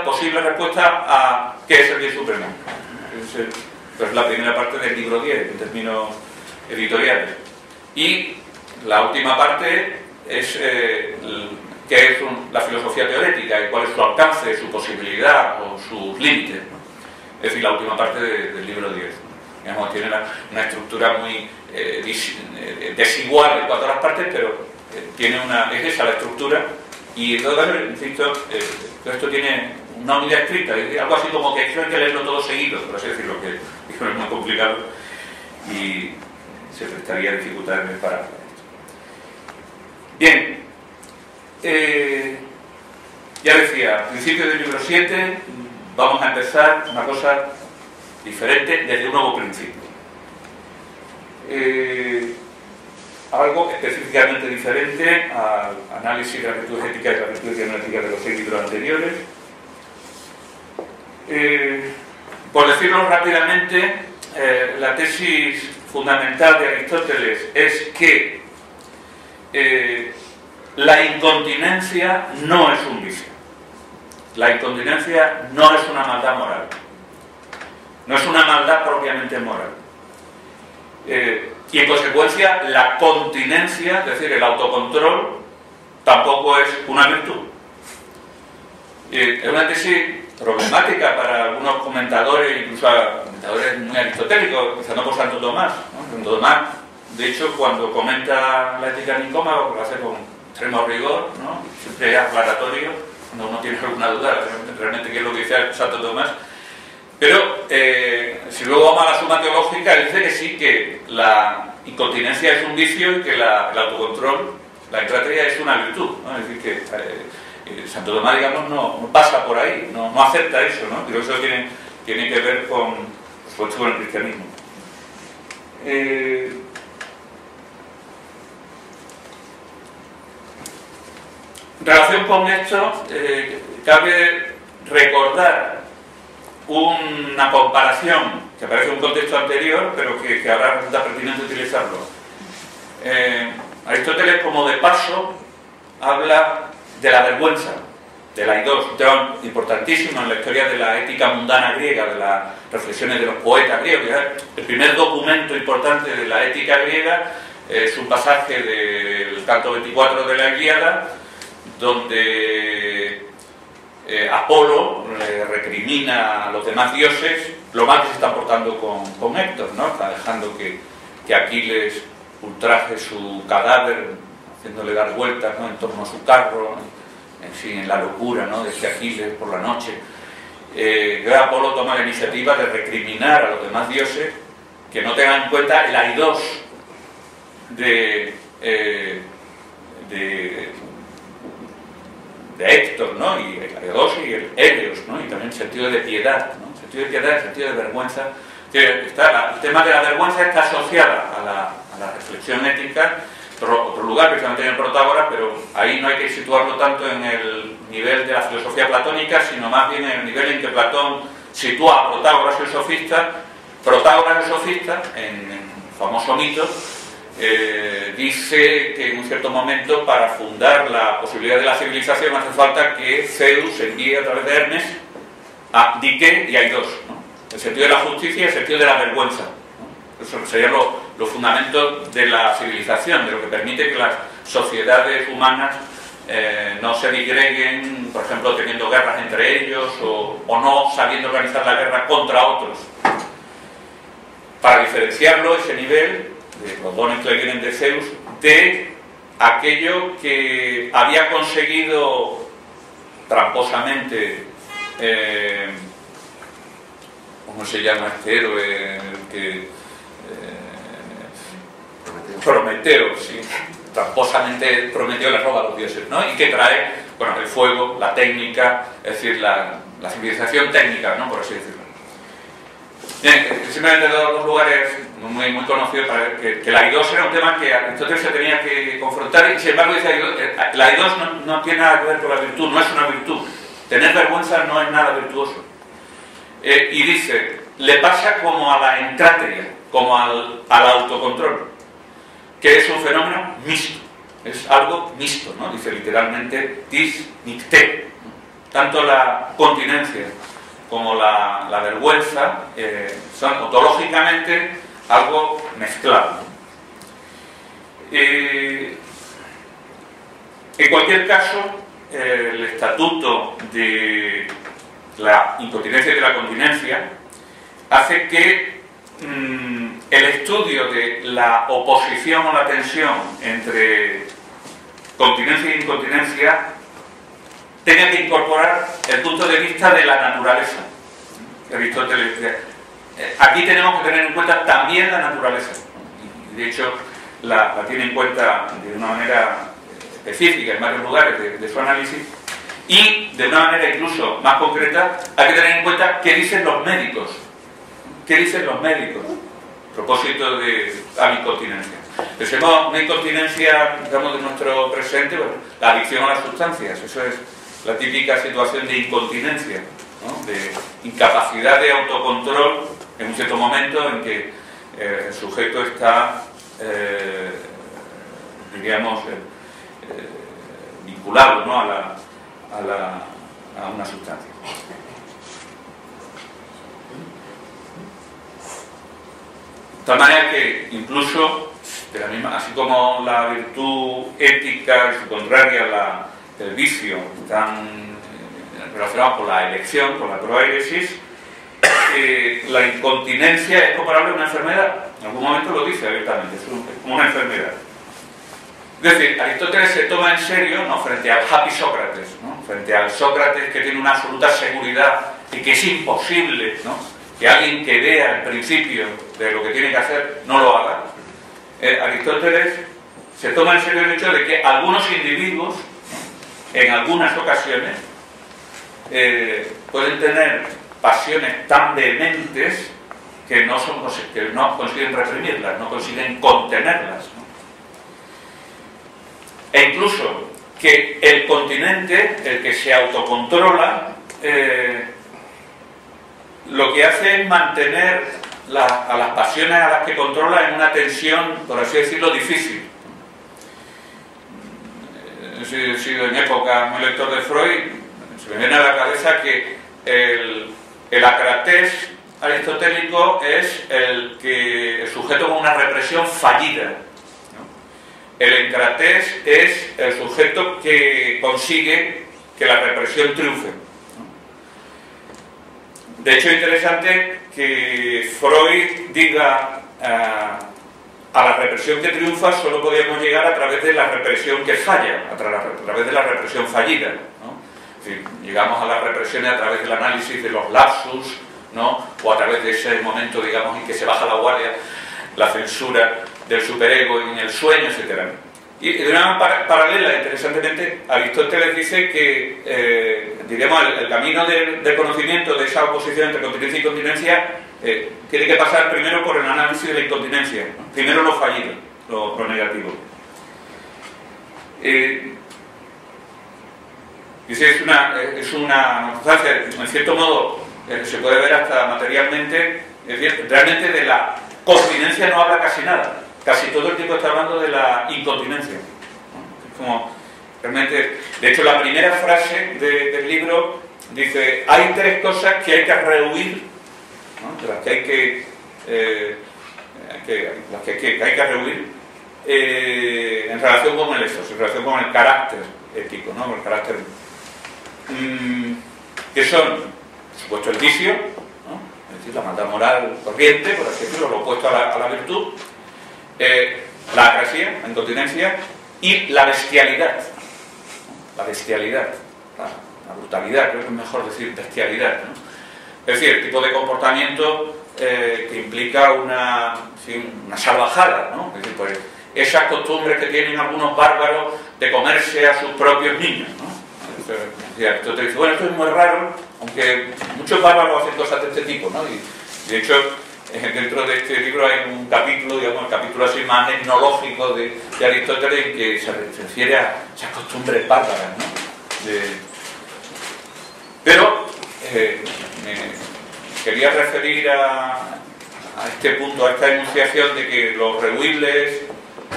posible respuesta a qué es el bien supremo. Es la primera parte del libro 10 en términos editoriales. Y la última parte es qué es la filosofía teórica y cuál es su alcance, su posibilidad o sus límites, ¿no? Es decir, la última parte del libro 10. Digamos, tiene una estructura muy desigual en cuanto a las partes, pero es esa la estructura. Y en todo caso, insisto, esto tiene una unidad escrita, algo así como que hay que leerlo todo seguido, por así decirlo, que es muy complicado y se prestaría dificultades para esto. Bien, ya decía, al principio del libro 7 vamos a empezar una cosa diferente desde un nuevo principio. Algo específicamente diferente al análisis de las virtudes éticas y las virtudes dianéticas de los 6 libros anteriores. Por decirlo rápidamente, la tesis fundamental de Aristóteles es que la incontinencia no es un vicio. La incontinencia no es una maldad moral. No es una maldad propiamente moral. Y en consecuencia la continencia, es decir, el autocontrol, tampoco es una virtud. Es una tesis problemática para algunos comentadores, incluso comentadores muy aristotélicos, empezando por Santo Tomás, ¿no? Santo Tomás, de hecho, cuando comenta la Ética Nicómaco, lo hace con extremo rigor, ¿no? Siempre es aclaratorio, cuando uno tiene alguna duda realmente qué es lo que dice Santo Tomás. Pero si luego vamos a la suma teológica, él dice que sí, que la incontinencia es un vicio y que el autocontrol, la encratría, es una virtud, ¿no? Es decir, que Santo Tomás, digamos, no pasa por ahí, no acepta eso, ¿no? Pero eso tiene que ver con el cristianismo. En relación con esto, cabe recordar una comparación que aparece en un contexto anterior, pero que ahora resulta pertinente utilizarlo. Aristóteles, como de paso, habla de la vergüenza, de la eidos, un tema importantísimo en la historia de la ética mundana griega, de las reflexiones de los poetas griegos. El primer documento importante de la ética griega es un pasaje del canto 24 de la Ilíada, donde Apolo le recrimina a los demás dioses lo mal que se están portando con Héctor, ¿no? Está dejando que Aquiles ultraje su cadáver, haciéndole dar vueltas, ¿no? En torno a su carro, en fin, en la locura, ¿no? De este Aquiles por la noche. Apolo toma la iniciativa de recriminar a los demás dioses que no tengan en cuenta el aidos de Héctor, ¿no? Y el aidos y el Helios, ¿no? Y también el sentido de piedad, ¿no? El sentido de piedad, el sentido de vergüenza. El tema de la vergüenza está asociada a la reflexión ética, otro lugar, precisamente en el Protágoras, pero ahí no hay que situarlo tanto en el nivel de la filosofía platónica, sino más bien en el nivel en que Platón sitúa a Protágoras el sofista. Protágoras el sofista, en el famoso mito, dice que en un cierto momento, para fundar la posibilidad de la civilización, hace falta que Zeus envíe a través de Hermes a Dike y Aidos, ¿no? El sentido de la justicia y el sentido de la vergüenza, ¿no? Eso serían los fundamentos de la civilización, de lo que permite que las sociedades humanas no se digreguen, por ejemplo, teniendo guerras entre ellos o no sabiendo organizar la guerra contra otros. Para diferenciarlo, ese nivel de los dones que le vienen de Zeus, de aquello que había conseguido tramposamente, ¿cómo se llama este héroe? Prometeo, sí. Tramposamente Prometeo le roba a los dioses, ¿no? Y que trae, bueno, el fuego, la técnica, es decir, la civilización técnica, ¿no? Por así decirlo. Bien, simplemente dos lugares muy conocidos para ver que la Aidos era un tema que Aristóteles se tenía que confrontar, y sin embargo dice la Aidos no tiene nada que ver con la virtud, no es una virtud. Tener vergüenza no es nada virtuoso. Y dice, le pasa como a la encráteria, como al autocontrol, que es un fenómeno mixto, es algo mixto, ¿no? Dice literalmente tis nicte. Tanto la continencia como la vergüenza son ontológicamente algo mezclado. En cualquier caso, el estatuto de la incontinencia y de la continencia hace que el estudio de la oposición o la tensión entre continencia e incontinencia tenga que incorporar el punto de vista de la naturaleza. Aristóteles decía, aquí tenemos que tener en cuenta también la naturaleza. Y de hecho, la tiene en cuenta de una manera específica en varios lugares de su análisis, y de una manera incluso más concreta hay que tener en cuenta qué dicen los médicos. ¿Qué dicen los médicos a propósito de la incontinencia? Pensemos una incontinencia, digamos, de nuestro presente, bueno, la adicción a las sustancias. Eso es la típica situación de incontinencia, ¿no? De incapacidad de autocontrol en un cierto momento en que el sujeto está, diríamos, vinculado, ¿no? a una sustancia. De tal manera que incluso, de la misma, así como la virtud ética y su contraria, el vicio, están relacionados con la elección, con la proairesis, la incontinencia es comparable a una enfermedad. En algún momento lo dice abiertamente, es como una enfermedad. Es decir, Aristóteles se toma en serio, ¿no? Frente al happy Sócrates, ¿no? Frente al Sócrates que tiene una absoluta seguridad y que es imposible, ¿no? Que alguien que vea el principio de lo que tiene que hacer no lo haga. Aristóteles se toma en serio el hecho de que algunos individuos, ¿no? En algunas ocasiones, pueden tener pasiones tan vehementes que no consiguen reprimirlas, no consiguen contenerlas, ¿no? E incluso que el continente, el que se autocontrola, lo que hace es mantener a las pasiones a las que controla en una tensión, por así decirlo, difícil. He sido en época muy lector de Freud, se me viene a la cabeza que el acratés aristotélico es el sujeto con una represión fallida. El encratés es el sujeto que consigue que la represión triunfe. De hecho, es interesante que Freud diga a la represión que triunfa solo podíamos llegar a través de la represión que falla, a través de la represión fallida, ¿no? Es decir, llegamos a las represiones a través del análisis de los lapsus, ¿no? O a través de ese momento, digamos, en que se baja la guardia, la censura del superego en el sueño, etc. Y de una manera paralela, interesantemente, Aristóteles dice que, diríamos, el camino del conocimiento de esa oposición entre continencia y continencia tiene que pasar primero por el análisis de la incontinencia, ¿no? Primero lo fallido, lo negativo. Dice, es una circunstancia, en cierto modo, se puede ver hasta materialmente. Es decir, realmente de la continencia no habla casi nada. Casi todo el tiempo está hablando de la incontinencia, ¿no? Es como, realmente, de hecho, la primera frase del libro dice: hay 3 cosas que hay que rehuir, ¿no? De las que hay que rehuir en relación con el ethos, en relación con el carácter ético, ¿no? El carácter que son, por supuesto, el vicio, ¿no? Es decir, la maldad moral corriente, por así decirlo, lo opuesto a la virtud, la agresión, la incontinencia, y la bestialidad, ¿no? La bestialidad, la brutalidad, creo que es mejor decir bestialidad, ¿no? Es decir, el tipo de comportamiento que implica una salvajada, ¿no? Es decir, pues, esas costumbres que tienen algunos bárbaros de comerse a sus propios niños, ¿no? Entonces dice, bueno, esto es muy raro, aunque muchos bárbaros hacen cosas de este tipo, ¿no? Y de hecho, dentro de este libro hay un capítulo, digamos, el capítulo así más etnológico de Aristóteles, en que se refiere a esas costumbres bárbaras, ¿no? Pero me quería referir a este punto, a esta enunciación de que los rehuibles,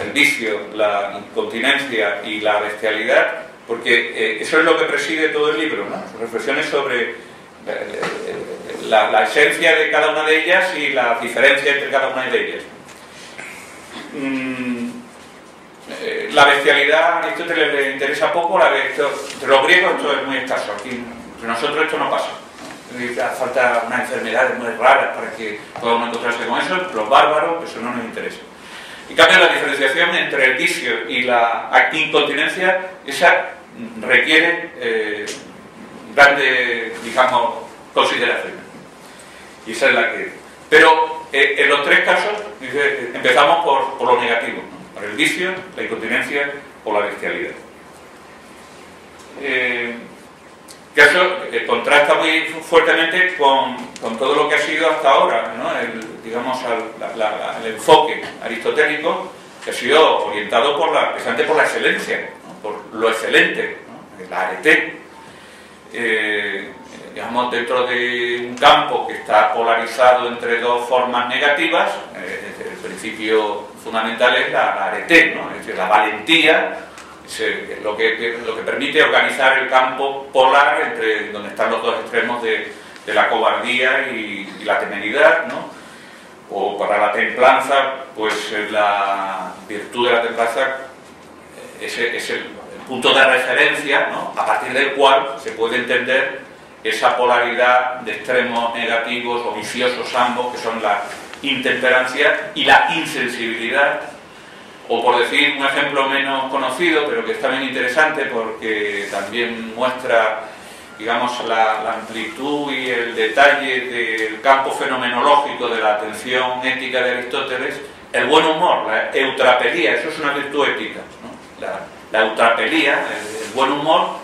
el vicio, la incontinencia y la bestialidad, porque eso es lo que preside todo el libro, ¿no? Sus reflexiones sobre la esencia de cada una de ellas y la diferencia entre cada una de ellas. La bestialidad a Aristóteles le interesa poco, entre los griegos esto es muy escaso, aquí entre nosotros esto no pasa, ¿no? Falta unas enfermedades muy raras para que podamos encontrarse con eso. Los bárbaros, eso no nos interesa. En cambio, la diferenciación entre el vicio y la incontinencia, esa requiere grandes, digamos, consideraciones. Y esa es la que... Pero en los 3 casos empezamos por lo negativo, ¿no? Por el vicio, la incontinencia o la bestialidad. Que eso contrasta muy fuertemente con todo lo que ha sido hasta ahora, ¿no? El enfoque aristotélico, que ha sido orientado precisamente por la excelencia, ¿no? Por lo excelente, ¿no? La arete. Digamos, dentro de un campo que está polarizado entre 2 formas negativas, el principio fundamental es la arete, ¿no? Es decir, la valentía, lo que permite organizar el campo polar entre donde están los 2 extremos de la cobardía y la temeridad, ¿no? O para la templanza, pues la virtud de la templanza es el punto de referencia, ¿no? A partir del cual se puede entender esa polaridad de extremos negativos o viciosos ambos, que son la intemperancia y la insensibilidad. O por decir un ejemplo menos conocido, pero que es también interesante porque también muestra, digamos, la amplitud y el detalle del campo fenomenológico de la atención ética de Aristóteles, el buen humor, la eutrapelía, eso es una virtud ética, ¿no? La eutrapelía, el buen humor,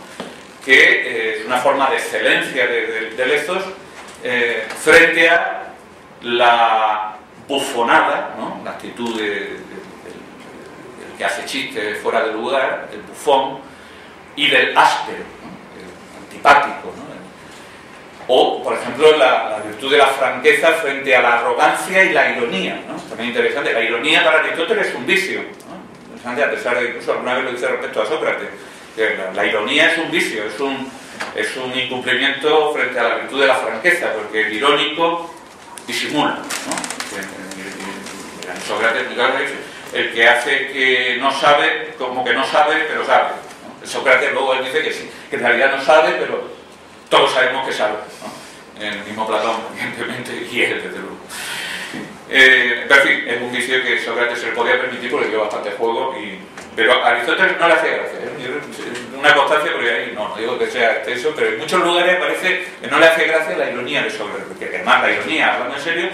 que es una forma de excelencia del ethos frente a la bufonada, ¿no? La actitud que hace chistes fuera de lugar, el bufón, y del áspero, ¿no? El antipático, ¿no? O, por ejemplo, la virtud de la franqueza frente a la arrogancia y la ironía, ¿no? También interesante. La ironía para Aristóteles es un vicio, ¿no? Interesante, a pesar de que incluso alguna vez lo dice respecto a Sócrates. La ironía es un vicio, es un incumplimiento frente a la virtud de la franqueza, porque el irónico disimula, ¿no? Sócrates, el que hace que no sabe, como que no sabe, pero sabe, ¿no? Sócrates luego él dice que sí, que en realidad no sabe, pero todos sabemos que sabe, ¿no? El mismo Platón, evidentemente, y él, desde luego. Pero en fin, es un vicio que Sócrates se le podía permitir porque dio bastante juego, pero a Aristóteles no le hacía gracia, una constancia, porque ahí no digo que sea extenso, pero en muchos lugares parece que no le hace gracia la ironía de Sócrates, porque además la ironía, hablando en serio,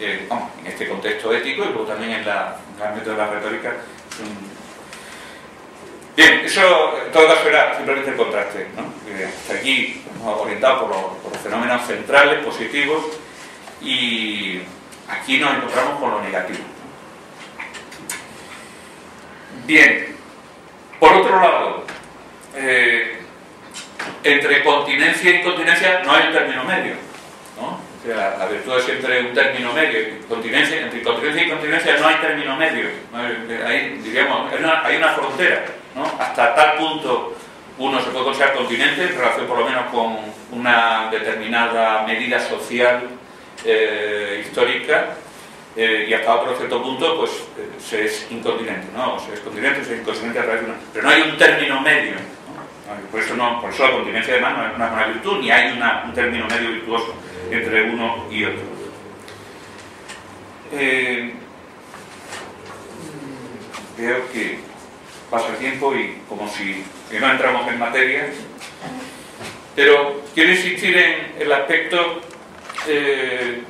en este contexto ético y luego también en el método de la retórica. Bien, eso en todo caso era simplemente el contraste, ¿no? Hasta aquí hemos orientado por los fenómenos centrales, positivos, y aquí nos encontramos con lo negativo. Bien, por otro lado, entre continencia e incontinencia no hay un término medio, O sea, la virtud es siempre un término medio. Entre continencia y continencia no hay término medio. Hay, diríamos, hay una frontera, ¿no? Hasta tal punto uno se puede considerar continente en relación por lo menos con una determinada medida social histórica, y hasta otro cierto punto pues se es incontinente, ¿no? Se es continente o se es incontinente a través de una... Pero no hay un término medio, ¿no? Por eso la continencia además no es una virtud, ni hay un término medio virtuoso entre uno y otro. Veo que pasa el tiempo y como si no entramos en materia, pero quiero insistir en el aspecto de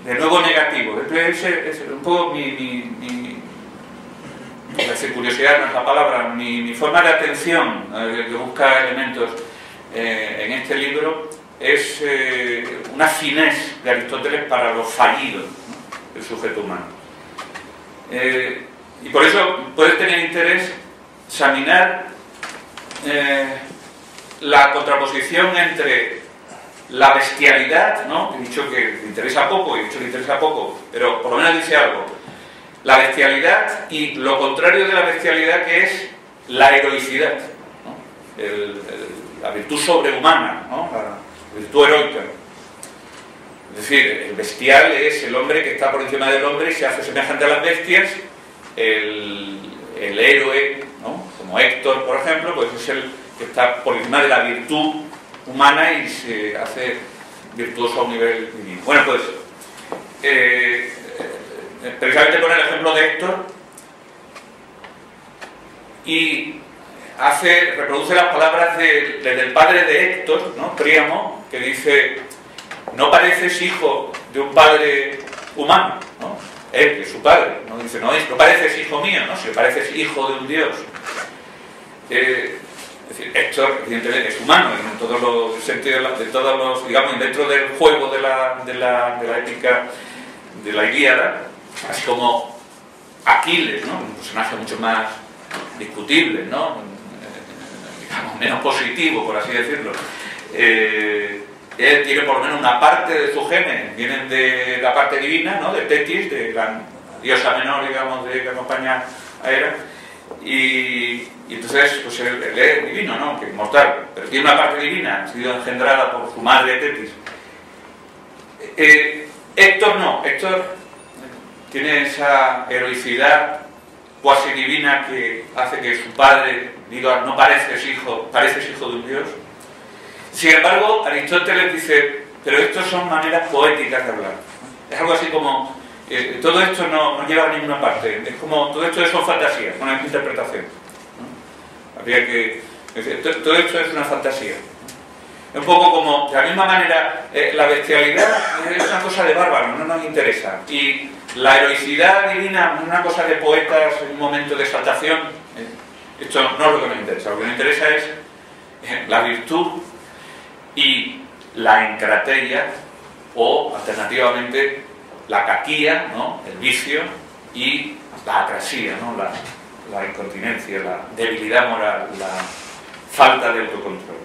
nuevo negativo. Es un poco la curiosidad no es la palabra, mi forma de atención que busca elementos en este libro es una finez de Aristóteles para lo fallido, ¿no?, del sujeto humano. Y por eso puede tener interés examinar la contraposición entre la bestialidad, ¿no?, he dicho que le interesa poco, pero por lo menos dice algo, la bestialidad y lo contrario de la bestialidad, que es la heroicidad, ¿no?, la virtud sobrehumana, ¿no?, la virtud heroica. Es decir, el bestial es el hombre que está por encima del hombre y se hace semejante a las bestias. El héroe, ¿no?, como Héctor, por ejemplo, pues es el que está por encima de la virtud humana y se hace virtuoso a un nivel divino. Bueno, pues precisamente pone el ejemplo de Héctor y reproduce las palabras del padre de Héctor, ¿no?, Príamo, que dice: no pareces hijo de un padre humano, ¿no?, él, que es su padre, ¿no? Dice, no pareces hijo mío, ¿no?, si pareces hijo de un dios. Es decir, Héctor evidentemente es humano en todos los sentidos, de todos los, digamos, dentro del juego de la épica de la Ilíada, así como Aquiles, ¿no?, un personaje mucho más discutible, ¿no?, digamos, menos positivo, por así decirlo. Él tiene por lo menos una parte de sus genes, vienen de la parte divina, ¿no?, de Tetis, de la diosa menor, digamos, que acompaña a Hera, y entonces pues él es divino, ¿no?, que es mortal, pero tiene una parte divina, ha sido engendrada por su madre Tetis. Héctor no, Héctor tiene esa heroicidad cuasi divina que hace que su padre diga: no pareces hijo de un dios. Sin embargo, Aristóteles dice: pero estos son maneras poéticas de hablar. Es algo así como todo esto no lleva a ninguna parte, es como todo esto son fantasías, una interpretación, ¿no? Habría que decir, todo esto es una fantasía. Es un poco como, de la misma manera, la bestialidad es una cosa de bárbaro, no nos interesa, y la heroicidad divina es una cosa de poetas en un momento de exaltación. Esto no es lo que nos interesa. Lo que nos interesa es la virtud y la encrateia, o alternativamente la caquía, ¿no?, el vicio, y la acrasía, ¿no?, la incontinencia, la debilidad moral, la falta de autocontrol.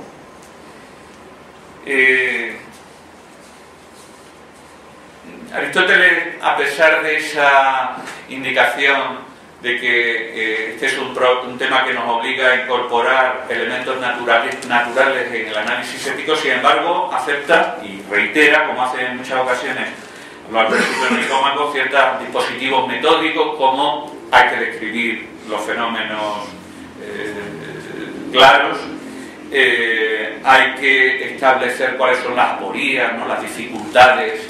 Aristóteles, a pesar de esa indicación de que este es un tema que nos obliga a incorporar elementos naturales en el análisis ético, sin embargo, acepta y reitera, como hace en muchas ocasiones a lo largo del ciclo Nicómaco, ciertos dispositivos metódicos, como hay que describir los fenómenos claros, hay que establecer cuáles son las aporías, ¿no?, las dificultades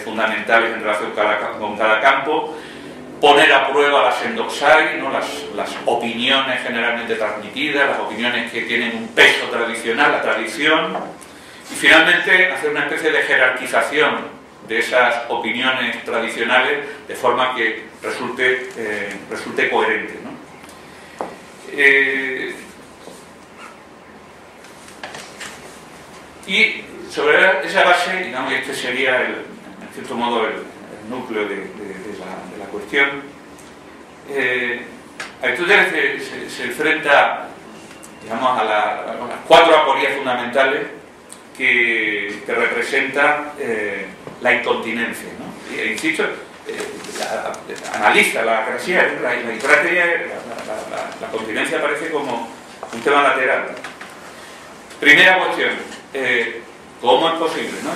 fundamentales en relación con cada campo, poner a prueba las endoxai, ¿no?, las opiniones generalmente transmitidas, las opiniones que tienen un peso tradicional, la tradición, y finalmente hacer una especie de jerarquización de esas opiniones tradicionales de forma que resulte coherente, ¿no? Y sobre esa base, digamos, este sería, en cierto modo, el núcleo de la cuestión. Aristóteles se enfrenta, digamos, a las cuatro aporías fundamentales representa la incontinencia, ¿no? E insisto, analiza la acrasia, la continencia aparece como un tema lateral. Primera cuestión, ¿cómo es posible, ¿no?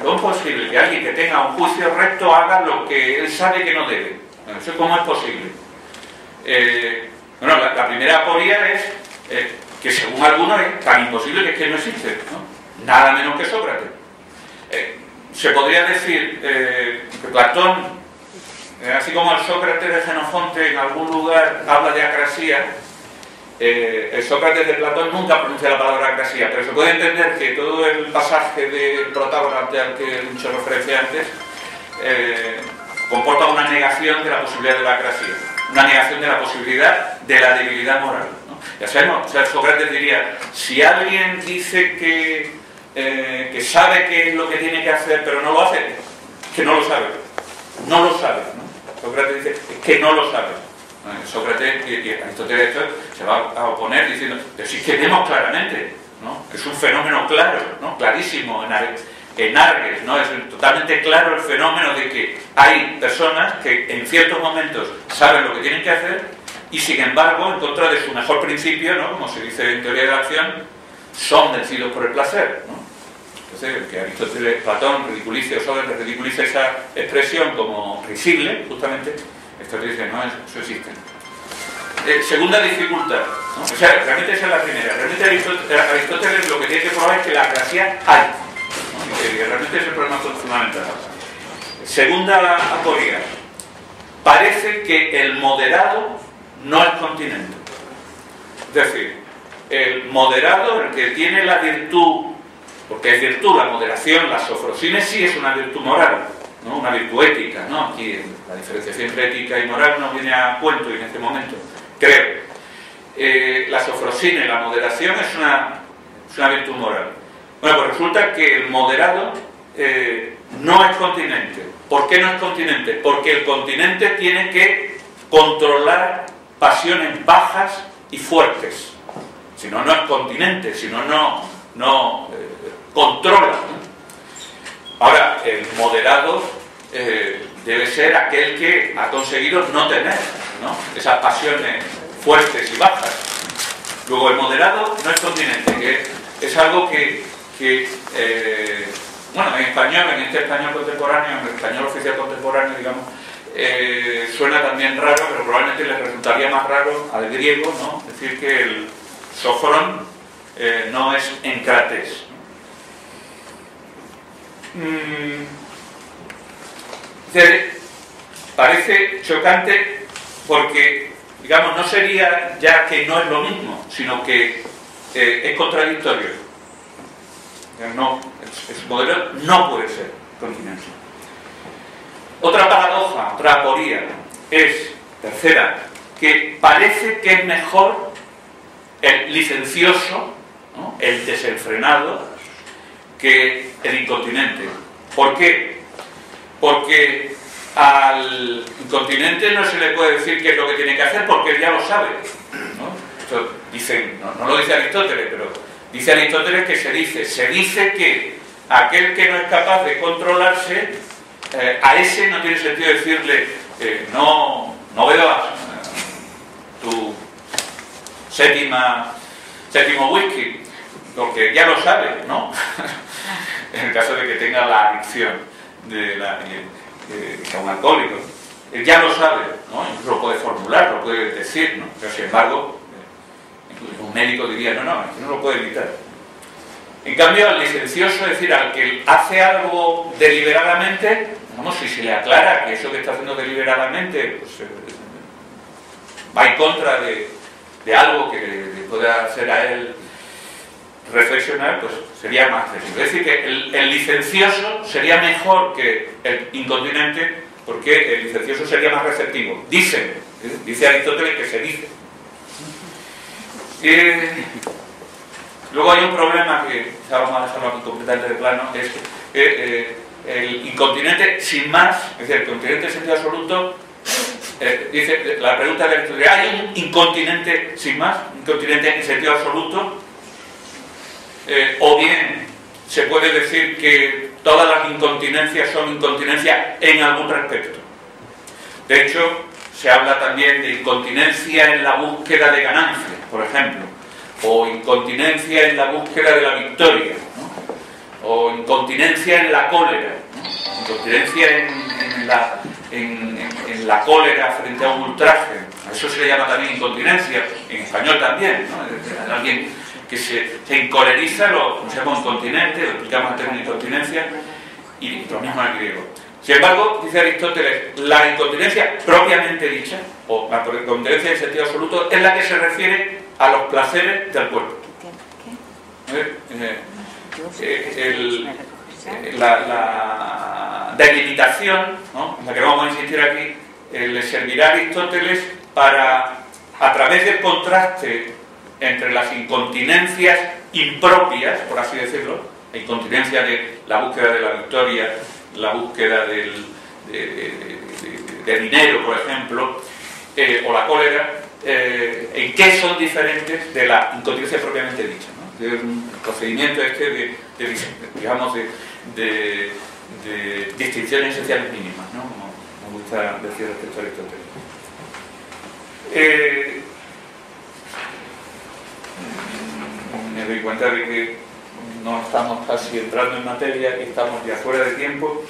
¿Cómo es posible que alguien que tenga un juicio recto haga lo que él sabe que no debe? ¿Eso cómo es posible? Bueno, la primera aporia es que según algunos es tan imposible que es que no existe, ¿no? Nada menos que Sócrates. Se podría decir que Platón, así como el Sócrates de Xenofonte en algún lugar habla de acrasia, el Sócrates de Platón nunca pronuncia la palabra acrasia, pero se puede entender que todo el pasaje de Protágoras al que he hecho referencia antes comporta una negación de la posibilidad de la acrasia, una negación de la posibilidad de la debilidad moral, ¿no? Ya sabemos, o sea, Sócrates diría, si alguien dice que sabe qué es lo que tiene que hacer pero no lo hace, que no lo sabe, no lo sabe, ¿no? Sócrates dice que no lo sabe. Sócrates y Aristóteles se va a oponer diciendo, pero si es que vemos claramente, ¿no? Es un fenómeno claro, ¿no? Clarísimo en Arges, ¿no? Es totalmente claro el fenómeno de que hay personas que en ciertos momentos saben lo que tienen que hacer y sin embargo, en contra de su mejor principio, ¿no? Como se dice en teoría de la acción, son vencidos por el placer, ¿no? Entonces, que Aristóteles, Platón ridiculice o Sócrates ridiculice esa expresión como risible, justamente, esto dice, no, eso existe. Segunda dificultad, ¿no? O sea, realmente esa es la primera. Realmente Aristóteles lo que tiene que probar es que la acrasia hay, ¿no? Y que realmente es el problema fundamental. Segunda aporia. Parece que el moderado no es continente. Es decir, el moderado, el que tiene la virtud, porque es virtud la moderación, la sofrosínesis es una virtud moral, ¿no? Una virtud ética, ¿no? Aquí la diferenciación entre ética y moral no viene a cuento en este momento, creo. La sofrosine, la moderación es una virtud moral. Bueno, pues resulta que el moderado no es continente. ¿Por qué no es continente? Porque el continente tiene que controlar pasiones bajas y fuertes. Si no, no es continente, si no, no controla, ¿no? Ahora, el moderado debe ser aquel que ha conseguido no tener, ¿no? Esas pasiones fuertes y bajas. Luego, el moderado no es continente, que es algo que bueno, en español, en este español contemporáneo, en el español oficial contemporáneo, digamos, suena también raro, pero probablemente les resultaría más raro al griego, ¿no? Es decir, que el sofrón no es encrates. Parece chocante porque, digamos, no sería ya que no es lo mismo, sino que es contradictorio. No, el modelo no puede ser continente. Otra paradoja, otra aporía, es, tercera, que parece que es mejor el licencioso, ¿no? El desenfrenado, que el incontinente. ¿Por qué? Porque al incontinente no se le puede decir qué es lo que tiene que hacer porque él ya lo sabe, ¿no? Esto dicen, no lo dice Aristóteles, pero dice Aristóteles que se dice que aquel que no es capaz de controlarse, a ese no tiene sentido decirle no bebas tu séptimo whisky, porque ya lo sabe, ¿no? En el caso de que tenga la adicción de un alcohólico, él ya lo sabe, ¿no? Incluso lo puede formular, lo puede decir, ¿no? Pero sin embargo, un médico diría, no, es que no lo puede evitar. En cambio, al licencioso, es decir, al que hace algo deliberadamente, vamos, si se le aclara que eso que está haciendo deliberadamente pues, va en contra de algo que le pueda hacer a él reflexionar, pues sería más accesible. Es decir, que el licencioso sería mejor que el incontinente porque el licencioso sería más receptivo. Dice Aristóteles que se dice. Luego hay un problema que vamos a dejarlo aquí completamente de plano, es que el incontinente sin más, es decir, el continente en sentido absoluto, dice la pregunta de Aristóteles, ¿hay un incontinente sin más? ¿Un incontinente en sentido absoluto? O bien se puede decir que todas las incontinencias son incontinencias en algún respecto. De hecho, se habla también de incontinencia en la búsqueda de ganancias, por ejemplo, o incontinencia en la búsqueda de la victoria, ¿no? O incontinencia en la cólera, ¿no? Incontinencia en la cólera frente a un ultraje. A eso se le llama también incontinencia, en español también, ¿no? Alguien que se encoleriza, lo consideramos incontinente, lo explicamos en términos de incontinencia, y lo mismo en el griego. Sin embargo, dice Aristóteles, la incontinencia propiamente dicha, o la incontinencia en sentido absoluto, es la que se refiere a los placeres del cuerpo. La delimitación, ¿no?, en la que vamos a insistir aquí, le servirá a Aristóteles para, a través del contraste entre las incontinencias impropias, por así decirlo, la incontinencia de la búsqueda de la victoria, la búsqueda de dinero, por ejemplo, o la cólera, en qué son diferentes de la incontinencia propiamente dicha, ¿no? De un procedimiento de distinciones esenciales mínimas, ¿no? Como me gusta decir respecto a Aristóteles. Me doy cuenta de que no estamos casi entrando en materia y estamos ya fuera de tiempo,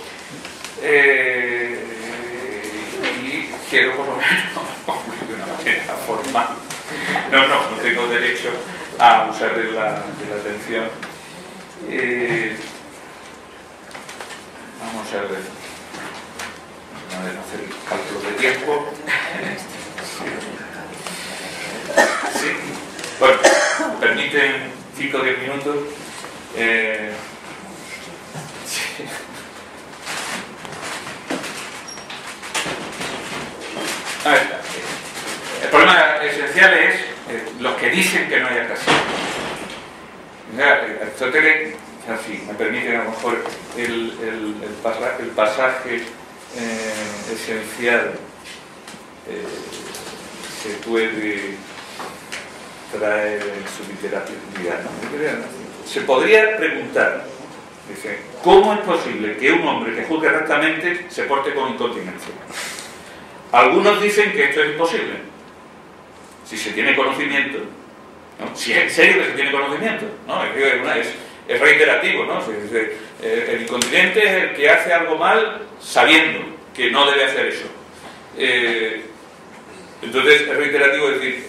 y quiero por lo menos concluir de una manera formal. No tengo derecho a abusar de la atención. Vamos a ver, no hacer cálculos de tiempo. Sí. Bueno, ¿me permiten 5 o 10 minutos? Sí. A ver, el problema esencial es los que dicen que no hay atracción. Aristóteles, así, me permite a lo mejor el pasaje esencial se puede traer en su literatura, ¿no? Se podría preguntar, dice, ¿cómo es posible que un hombre que juzgue rectamente se porte con incontinencia? Algunos dicen que esto es imposible, si se tiene conocimiento, ¿no? Si es en serio que se tiene conocimiento, ¿no? Es reiterativo, ¿no? El incontinente es el que hace algo mal sabiendo que no debe hacer eso. Entonces es reiterativo decir,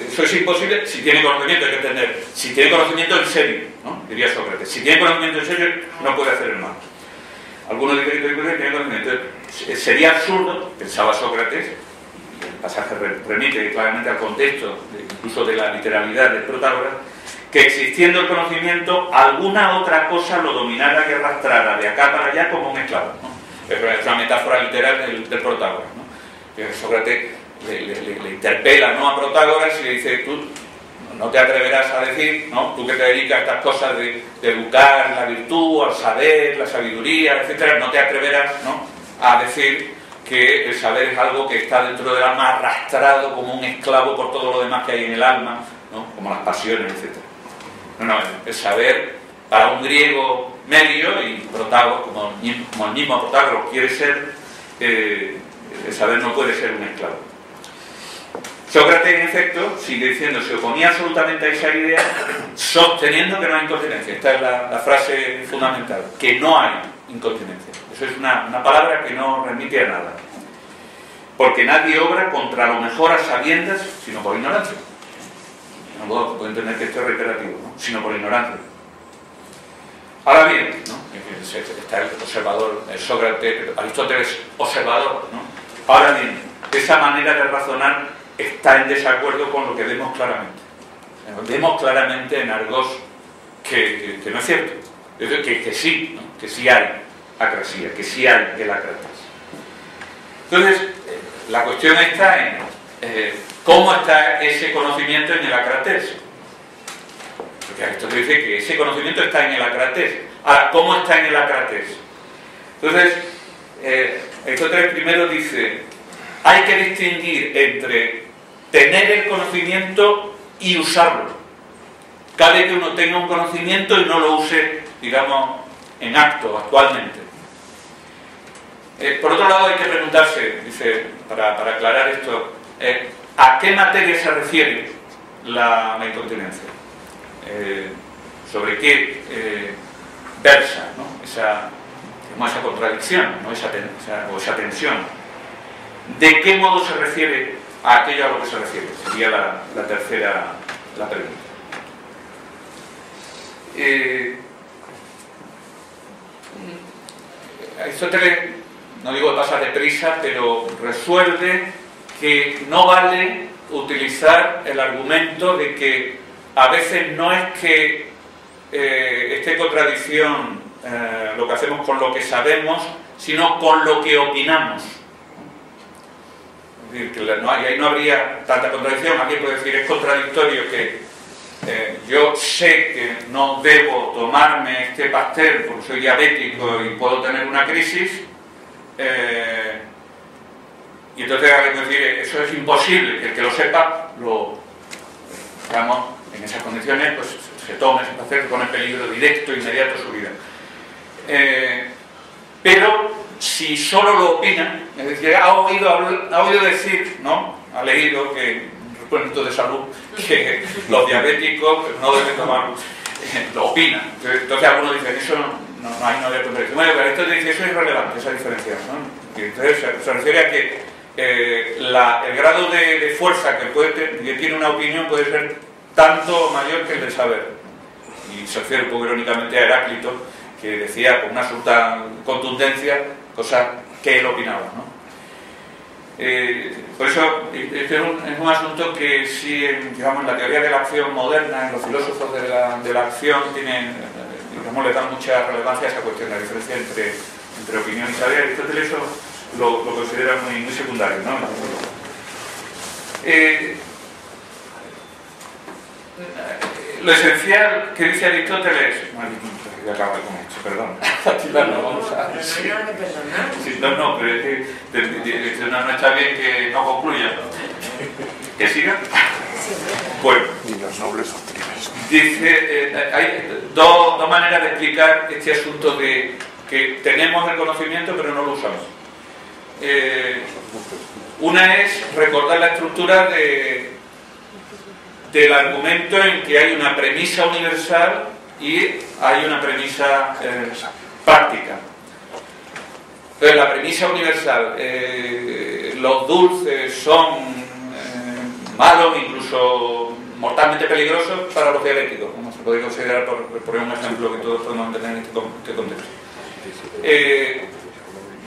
eso es imposible si tiene conocimiento, hay que entender, si tiene conocimiento en serio, ¿no? Diría Sócrates, si tiene conocimiento en serio no puede hacer el mal. Algunos dicen que tiene conocimiento. Sería absurdo, pensaba Sócrates, y el pasaje remite claramente al contexto, incluso de la literalidad del Protágoras, que existiendo el conocimiento, alguna otra cosa lo dominara y arrastrara de acá para allá como un esclavo, ¿no? Es una metáfora literal del Protágoras, ¿no? Sócrates le interpela, ¿no?, a Protágoras y le dice, tú no te atreverás a decir, ¿no?, tú que te dedicas a estas cosas de educar la virtud, al saber, la sabiduría, etcétera, no te atreverás, ¿no?, a decir que el saber es algo que está dentro del alma arrastrado como un esclavo por todo lo demás que hay en el alma, ¿no?, como las pasiones, etcétera. No, el saber para un griego medio, y Protágoras, como el mismo Protágoras quiere ser, el saber no puede ser un esclavo. Sócrates, en efecto, sigue diciendo, se oponía absolutamente a esa idea, sosteniendo que no hay incontinencia. Esta es la frase fundamental, que no hay incontinencia. Eso es una palabra que no remite a nada. Porque nadie obra contra lo mejor a sabiendas, sino por ignorancia. No puedo entender que esto es reiterativo, ¿no?, sino por ignorancia. Ahora bien, ¿no?, está el observador, el Sócrates, Aristóteles observador, ¿no? Ahora bien, esa manera de razonar está en desacuerdo con lo que vemos claramente. Vemos claramente en Argos que no es cierto, que sí, ¿no?, que sí hay acrasía, que sí hay el acratas. Entonces, la cuestión está en cómo está ese conocimiento en el acrates. Porque Aristóteles dice que ese conocimiento está en el acrates. Ahora, ¿cómo está en el acrates? Entonces, Aristóteles primero dice, hay que distinguir entre tener el conocimiento y usarlo. cabe que uno tenga un conocimiento y no lo use, digamos, en acto actualmente. Por otro lado, hay que preguntarse, dice, para aclarar esto, ¿a qué materia se refiere la incontinencia? ¿Sobre qué versa, ¿no? esa contradicción, ¿no? esa tensión? ¿De qué modo se refiere a aquello a lo que se refiere? Sería la tercera pregunta. Aristóteles, no digo que pasa deprisa, pero resuelve que no vale utilizar el argumento de que a veces no es que esté en contradicción lo que hacemos con lo que sabemos, sino con lo que opinamos. Es decir, que ahí no habría tanta contradicción. Aquí puede decir, es contradictorio que yo sé que no debo tomarme este pastel porque soy diabético y puedo tener una crisis, y entonces hay que decir, eso es imposible, que el que lo sepa, digamos, en esas condiciones, pues se toma ese pastel, se pone en peligro directo, inmediato su vida. Pero si solo lo opina, es decir, ha oído decir, ¿no? Ha leído que punto de salud que los diabéticos no deben tomar, lo opinan. Entonces algunos dicen, eso no había contradicción. Bueno, pero esto dice, eso es irrelevante, esa diferencia, ¿no? Y entonces se refiere a que el grado de fuerza que tiene una opinión puede ser tanto mayor que el de saber. Y se refiere un poco irónicamente a Heráclito, que decía con una absoluta contundencia cosas que él opinaba, ¿no? Por eso este es un asunto que sí, digamos, en la teoría de la acción moderna, en los filósofos de la acción le dan mucha relevancia a esa cuestión, la diferencia entre opinión y saber. Aristóteles eso lo considera muy secundario, ¿no? Lo esencial que dice Aristóteles, voy a acabar con esto, perdón. No, vamos a... Sí, no, pero es que no está bien que no concluya. ¿Que siga? Bueno, y los nobles optimistas. Dice, hay dos maneras de explicar este asunto de que tenemos el conocimiento pero no lo usamos. Una es recordar la estructura del argumento en que hay una premisa universal y hay una premisa práctica. Entonces, la premisa universal, los dulces son malos, incluso mortalmente peligrosos para los diabéticos, como se puede considerar, por poner un ejemplo que todos podemos entender en este contexto.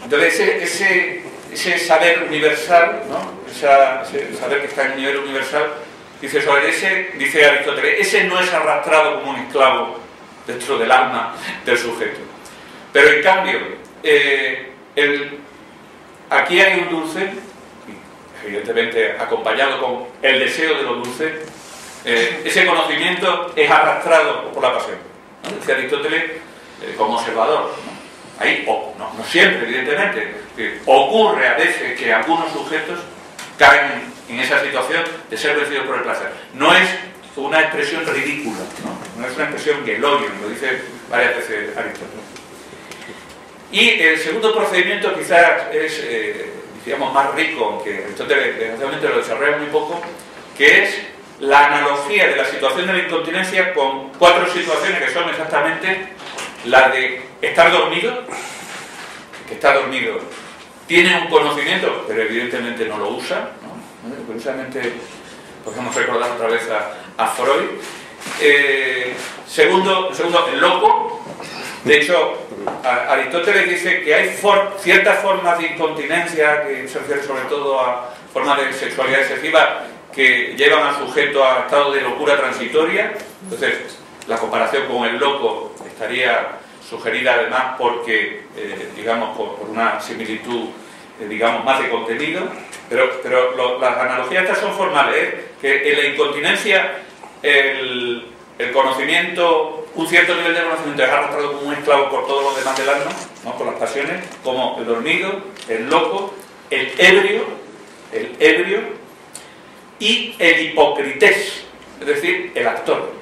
Entonces, ese saber universal, ¿no? Ese saber que está en el nivel universal, dice sobre ese, dice Aristóteles, ese no es arrastrado como un esclavo dentro del alma del sujeto. Pero en cambio, aquí hay un dulce, evidentemente acompañado con el deseo de lo dulce, ese conocimiento es arrastrado por la pasión, ¿no? Dice Aristóteles como observador, ¿no? Ahí, no siempre, evidentemente, ocurre a veces que algunos sujetos caen en esa situación de ser vencidos por el placer. No es una expresión ridícula, no es una expresión geloion, lo dice varias veces Aristóteles. Y el segundo procedimiento quizás es, digamos, más rico, aunque Aristóteles desgraciadamente lo desarrolla muy poco, que es la analogía de la situación de la incontinencia con 4 situaciones que son exactamente la de estar dormido, que está dormido, tiene un conocimiento, pero evidentemente no lo usa, ¿no? Curiosamente podemos recordar otra vez a Freud. Segundo, el loco. De hecho, Aristóteles dice que hay ciertas formas de incontinencia, que se refiere sobre todo a formas de sexualidad excesiva, que llevan al sujeto a estado de locura transitoria. Entonces, la comparación con el loco estaría sugerida además porque, digamos, por una similitud, digamos, más de contenido. Pero las analogías estas son formales, que en la incontinencia el conocimiento, un cierto nivel de conocimiento es arrastrado como un esclavo por todos los demás del alma, ¿no? Por las pasiones, como el dormido, el loco, el ebrio y el hipocrités, es decir, el actor.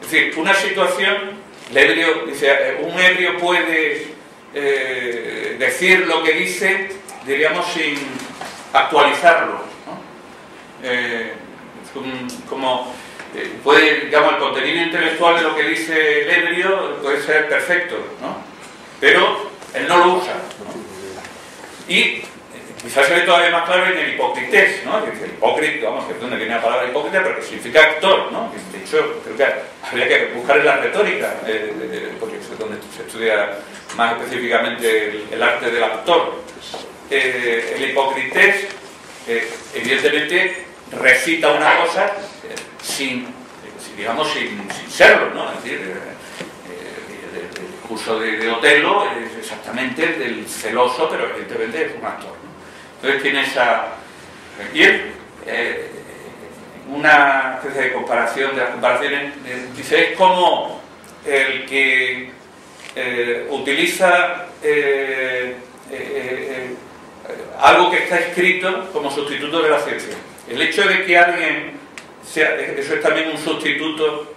Es decir, una situación, el ebrio, dice, un ebrio puede decir lo que dice, diríamos, sin actualizarlo, ¿no? Puede, digamos, el contenido intelectual de lo que dice el ebrio puede ser perfecto, ¿no? Pero él no lo usa, ¿no? Y quizás se ve todavía más claro en el hipocrités, ¿no? El hipócrita, vamos, que es donde viene la palabra hipócrita, pero que significa actor, ¿no? De hecho, creo que habría que buscar en la retórica, porque es donde se estudia más específicamente el arte del actor. El hipocrités, evidentemente, recita una cosa sin serlo, ¿no? Es decir, el curso de Otelo es exactamente del celoso, pero evidentemente es un actor, ¿no? Entonces tiene esa... Y él, una especie de comparación, de las comparaciones, dice, es como el que utiliza algo que está escrito como sustituto de la ciencia. El hecho de que alguien sea, eso es también un sustituto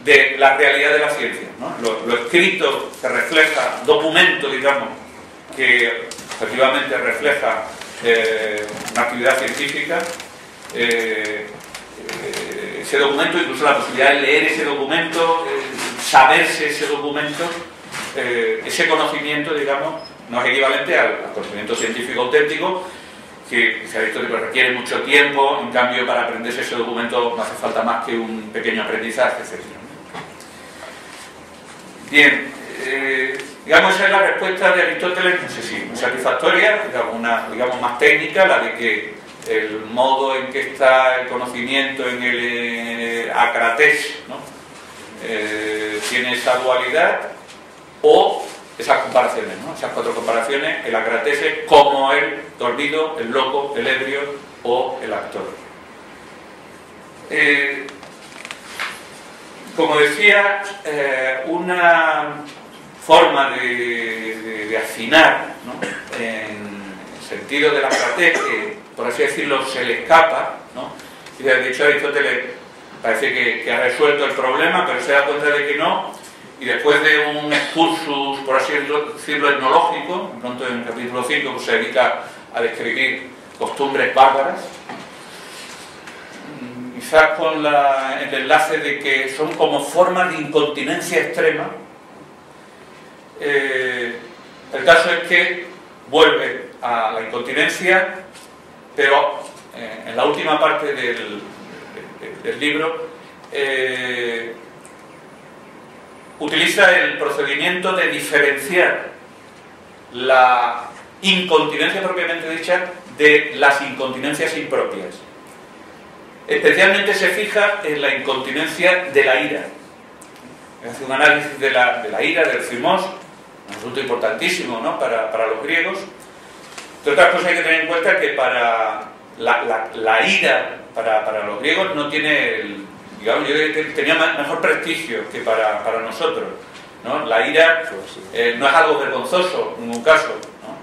de la realidad de la ciencia, ¿no? Lo escrito que refleja, documento, digamos, que efectivamente refleja una actividad científica, ese documento, incluso la posibilidad de leer ese documento, saberse ese documento, ese conocimiento, digamos, no es equivalente al conocimiento científico auténtico, que se ha visto que requiere mucho tiempo, en cambio para aprenderse ese documento no hace falta más que un pequeño aprendizaje, etc. Bien, digamos, esa es la respuesta de Aristóteles, no sé si muy satisfactoria, digamos más técnica, la de que el modo en que está el conocimiento en el acratés, ¿no? Tiene esa dualidad, o esas comparaciones, ¿no? Esas cuatro comparaciones, el acratés es como el dormido, el loco, el ebrio o el actor. Como decía, una forma de afinar, ¿no? En el sentido del acratés, que por así decirlo se le escapa, ¿no? Y de hecho Aristóteles parece que ha resuelto el problema, pero se da cuenta de que no. Y después de un excursus, por así decirlo, etnológico, pronto en el capítulo 5, pues se dedica a describir costumbres bárbaras, quizás con el enlace de que son como formas de incontinencia extrema. El caso es que vuelve a la incontinencia, pero en la última parte del libro utiliza el procedimiento de diferenciar la incontinencia propiamente dicha de las incontinencias impropias. Especialmente se fija en la incontinencia de la ira. Hace un análisis de la ira, del thymos, un asunto importantísimo, ¿no? para los griegos. Entre otras cosas hay que tener en cuenta que para la ira, para los griegos, no tiene digamos, yo tenía mejor prestigio que para nosotros, ¿no? La ira no es algo vergonzoso en ningún caso, ¿no?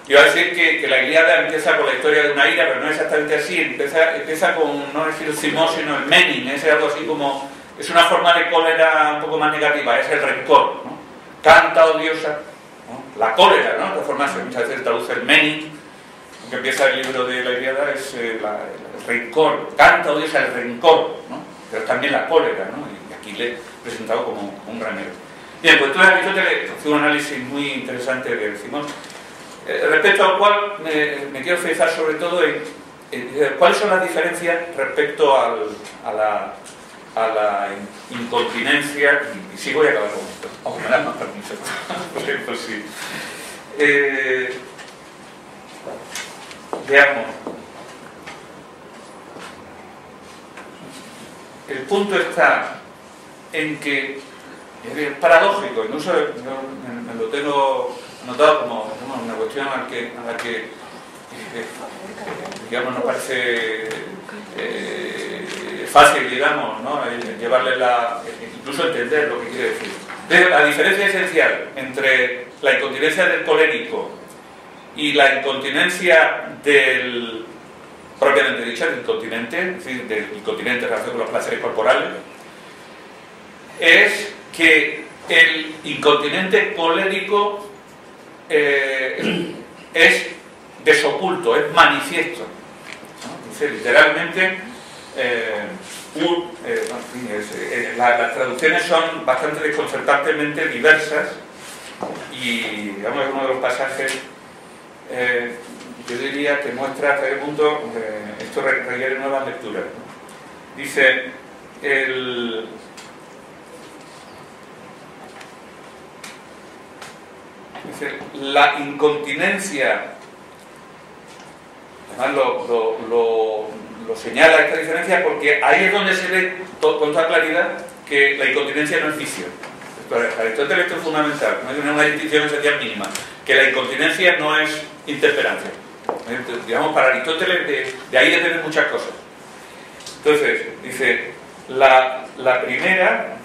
Iba a decir que la Ilíada empieza con la historia de una ira, pero no es exactamente así. Empieza con, no es el thymos, sino el menin, es algo así como, es una forma de cólera un poco más negativa, es el rencor, ¿no? Canta odiosa, ¿no? La cólera, ¿no? De todas formas, muchas veces traduce el menin, que empieza el libro de la Ilíada, es el rencor, canta odiosa el rencor, ¿no? Pero también la cólera, ¿no? Y aquí le he presentado como un granero. Bien, pues entonces Aristóteles hace un análisis muy interesante del thymos, respecto al cual me quiero fijar sobre todo en cuáles son las diferencias respecto a la incontinencia, y sí voy a acabar con esto, aunque me da más permiso, por ejemplo, sí. Veamos. El punto está en que es paradójico, incluso me lo tengo notado como una cuestión a la que digamos, nos parece fácil, digamos, ¿no? Llevarle incluso entender lo que quiere decir. Entonces, la diferencia esencial entre la incontinencia del colérico y la incontinencia del propiamente dicha, del incontinente, es decir, del incontinente en relación con los placeres corporales, es que el incontinente colérico es desoculto, es manifiesto, ¿no? Dice literalmente, las traducciones son bastante desconcertantemente diversas y digamos uno de los pasajes yo diría que muestra hasta qué punto esto requiere nuevas lecturas, ¿no? Dice la incontinencia, además lo señala esta diferencia porque ahí es donde se ve con toda claridad que la incontinencia no es vicio. Para Aristóteles esto es fundamental, no hay una distinción esencial mínima, que la incontinencia no es intemperancia. Digamos, para Aristóteles de ahí dependen muchas cosas. Entonces, dice, la primera,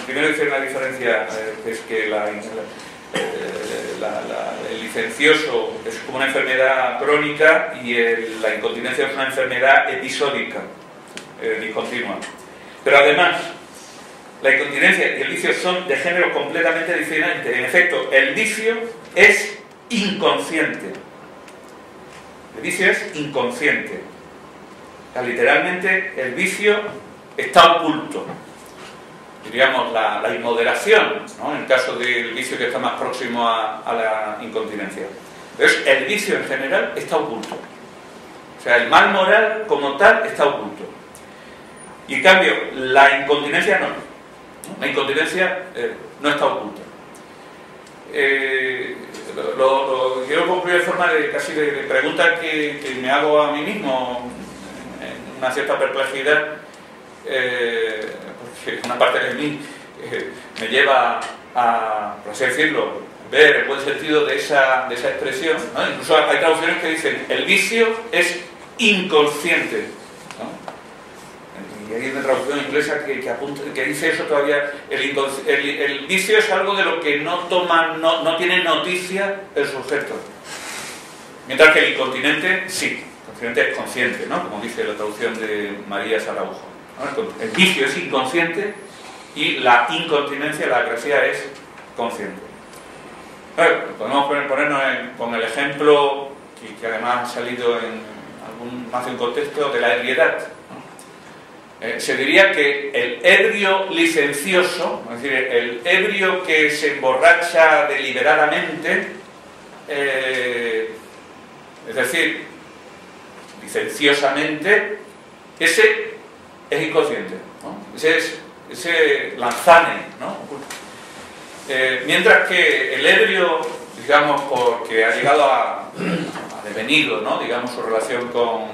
primero dice una diferencia, que es que el licencioso es como una enfermedad crónica y la incontinencia es una enfermedad episódica, discontinua. Pero además, la incontinencia y el vicio son de géneros completamente diferentes. En efecto, el vicio es inconsciente. El vicio es inconsciente. O sea, literalmente, el vicio está oculto. Diríamos la inmoderación, ¿no? En el caso del vicio que está más próximo a la incontinencia. Entonces, el vicio en general está oculto. O sea, el mal moral como tal está oculto. Y en cambio, la incontinencia no. La incontinencia no está oculta. Quiero concluir de forma casi de pregunta que me hago a mí mismo, en una cierta perplejidad, porque una parte de mí me lleva a, por así decirlo, ver el buen sentido de esa expresión, ¿no? Incluso hay traducciones que dicen el vicio es inconsciente, ¿no? Y hay una traducción inglesa que dice eso todavía. El vicio es algo de lo que no tiene noticia el sujeto, mientras que el incontinente sí, el incontinente es consciente, ¿no? Como dice la traducción de María Saraujo, ¿no? El vicio es inconsciente y la incontinencia, la agresividad es consciente. Bueno, podemos ponernos con el ejemplo que además ha salido en más de un contexto de la ebriedad, ¿no? Se diría que el ebrio licencioso, es decir, el ebrio que se emborracha deliberadamente, es decir, licenciosamente, ese es inconsciente, ¿no? Ese lanzane, ¿no? Mientras que el ebrio, digamos, porque ha llegado a devenido, ¿no? Digamos, su relación con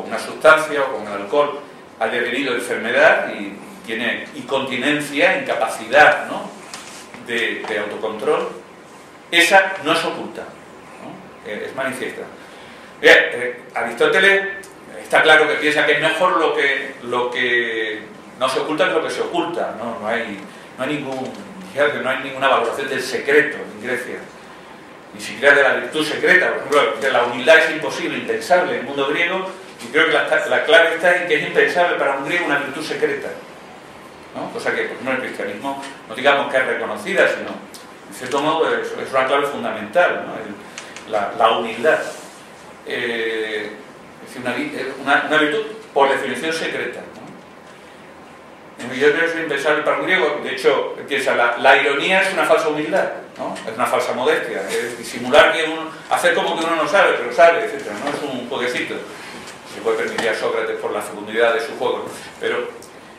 una sustancia o con el alcohol, ha devenido enfermedad y tiene incontinencia, incapacidad, ¿no? de autocontrol, esa no es oculta, ¿no? Es manifiesta. Aristóteles está claro que piensa que es mejor lo que no se oculta que lo que se oculta, ¿no? No hay ninguna valoración del secreto en Grecia, ni siquiera de la virtud secreta. Por ejemplo, de la humildad es imposible, impensable en el mundo griego, y creo que la clave está en que es impensable para un griego una virtud secreta, ¿no? Cosa que, por ejemplo, en el cristianismo no digamos que es reconocida, sino en cierto modo es una clave fundamental, ¿no? La humildad es una virtud por definición secreta, ¿no? Yo creo que es impensable para un griego. De hecho, piensa, la ironía es una falsa humildad, ¿no? Es una falsa modestia, es disimular que uno, hacer como que uno no sabe, pero sabe, etc., ¿no? Es un jueguecito. Se puede permitir a Sócrates por la fecundidad de su juego, ¿no? Pero,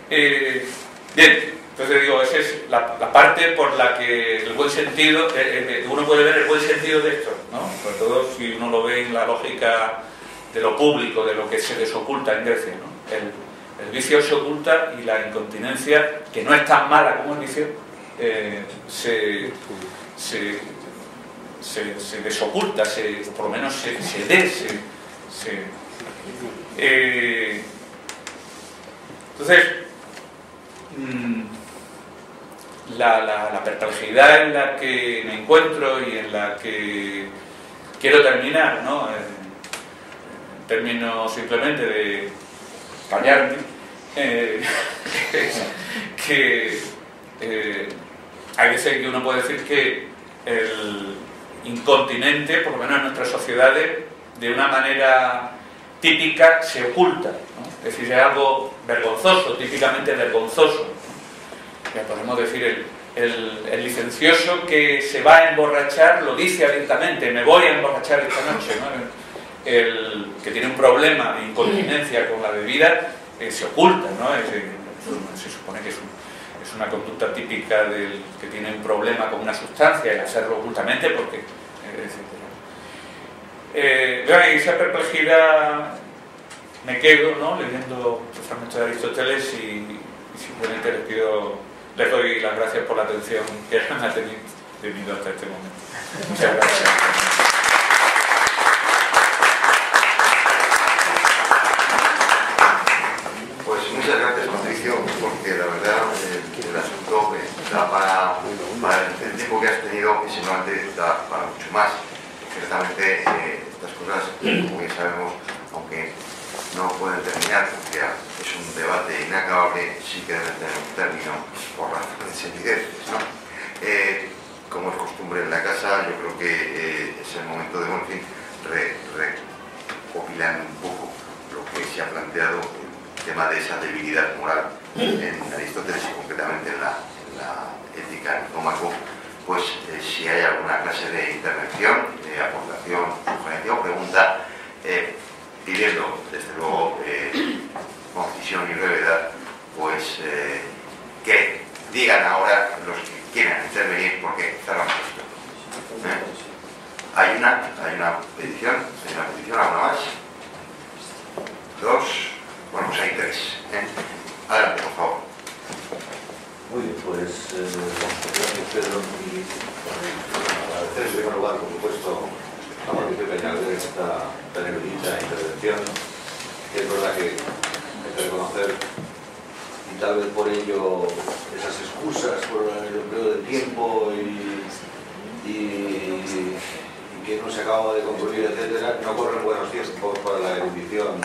bien, entonces digo, esa es la parte por la que el buen sentido, uno puede ver el buen sentido de esto, ¿no? Sobre todo si uno lo ve en la lógica de lo público, de lo que se desoculta en Grecia, ¿no? El vicio se oculta y la incontinencia, que no es tan mala como el vicio, se desoculta, por lo menos se entonces, la perplejidad en la que me encuentro y en la que quiero terminar, ¿no?, en términos simplemente de callarme, que hay veces que uno puede decir que el incontinente, por lo menos en nuestras sociedades, de una manera típica se oculta, ¿no? Es decir, es algo vergonzoso, típicamente vergonzoso. Ya podemos decir, el licencioso que se va a emborrachar lo dice abiertamente: me voy a emborrachar esta noche, ¿no? El que tiene un problema de incontinencia con la bebida se oculta, ¿no? Se supone que es una conducta típica del que tiene un problema con una sustancia, el hacerlo ocultamente, porque en esa perplejidad me quedo, ¿no?, leyendo los fragmentos de Aristóteles y simplemente les doy las gracias por la atención que han tenido hasta este momento. Muchas gracias. Pues muchas gracias, Patricio, porque la verdad el asunto da para el tiempo que has tenido, y seguramente da para mucho más. Ciertamente estas cosas, como bien sabemos, aunque no pueden terminar porque es un debate inacabable, sí que deben tener un término por razones evidentes, ¿no? Como es costumbre en la casa, yo creo que es el momento de, bueno, en fin, recopilar un poco lo que se ha planteado, el tema de esa debilidad moral en Aristóteles y concretamente en la ética Nicómaco. Pues si hay alguna clase de intervención, de aportación, sugerencia o pregunta, pidiendo desde luego concisión y brevedad, pues que digan ahora los que quieran intervenir, porque cerramos esto. Hay una petición, ¿alguna más? Dos, bueno, pues hay tres. Adelante, por favor. Muy bien, pues gracias, Pedro, y agradecer en primer lugar, por supuesto, a Patricio Peñalver de esta tan erudita intervención, que es verdad que hay que reconocer, y tal vez por ello esas excusas por el empleo del tiempo y que no se acaba de concluir, etcétera, no corren buenos tiempos para la erudición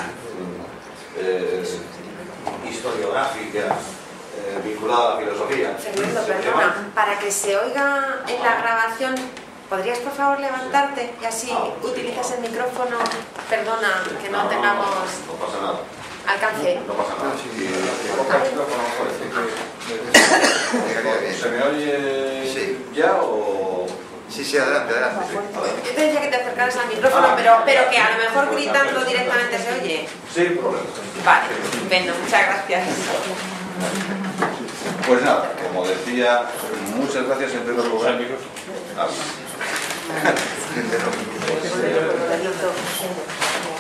historiográfica vinculada a la filosofía. Fernando, perdona, para que se oiga en la grabación, ¿podrías por favor levantarte y así utilizas el micrófono? Perdona, que no tengamos No pasa nada. alcance. No pasa nada. ¿Se me oye Sí. ya o...? Sí, adelante. Yo te decía que te acercaras al micrófono, pero que a lo mejor gritando directamente se oye. Sin problema. Vale, estupendo, muchas gracias. Pues nada, como decía, muchas gracias en primer lugar.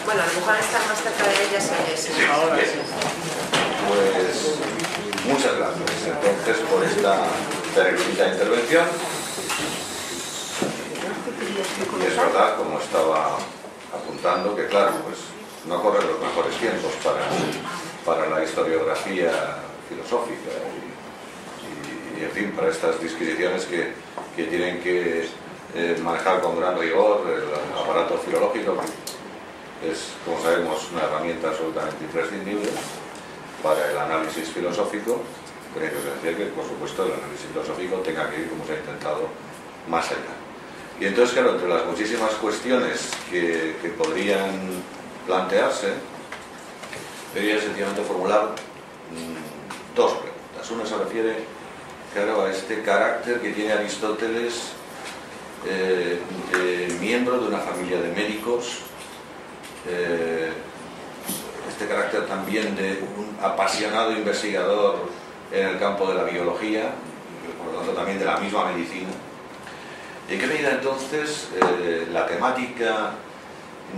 Bueno, a lo mejor estar más cerca de ella se oye. Sí. Pues muchas gracias entonces por esta peregrina intervención. Y es verdad, como estaba apuntando, que claro, pues no corren los mejores tiempos para la historiografía filosófica y en fin, para estas disquisiciones que tienen que manejar con gran rigor el aparato filológico. Es, como sabemos, una herramienta absolutamente imprescindible para el análisis filosófico, pero hay que decir que, por supuesto, el análisis filosófico tenga que ir, como se ha intentado, más allá. Y entonces, claro, entre las muchísimas cuestiones que podrían plantearse, debería sencillamente formular dos preguntas. Una se refiere, claro, a este carácter que tiene Aristóteles de miembro de una familia de médicos, este carácter también de un apasionado investigador en el campo de la biología, y por lo tanto también de la misma medicina. ¿En qué medida entonces la temática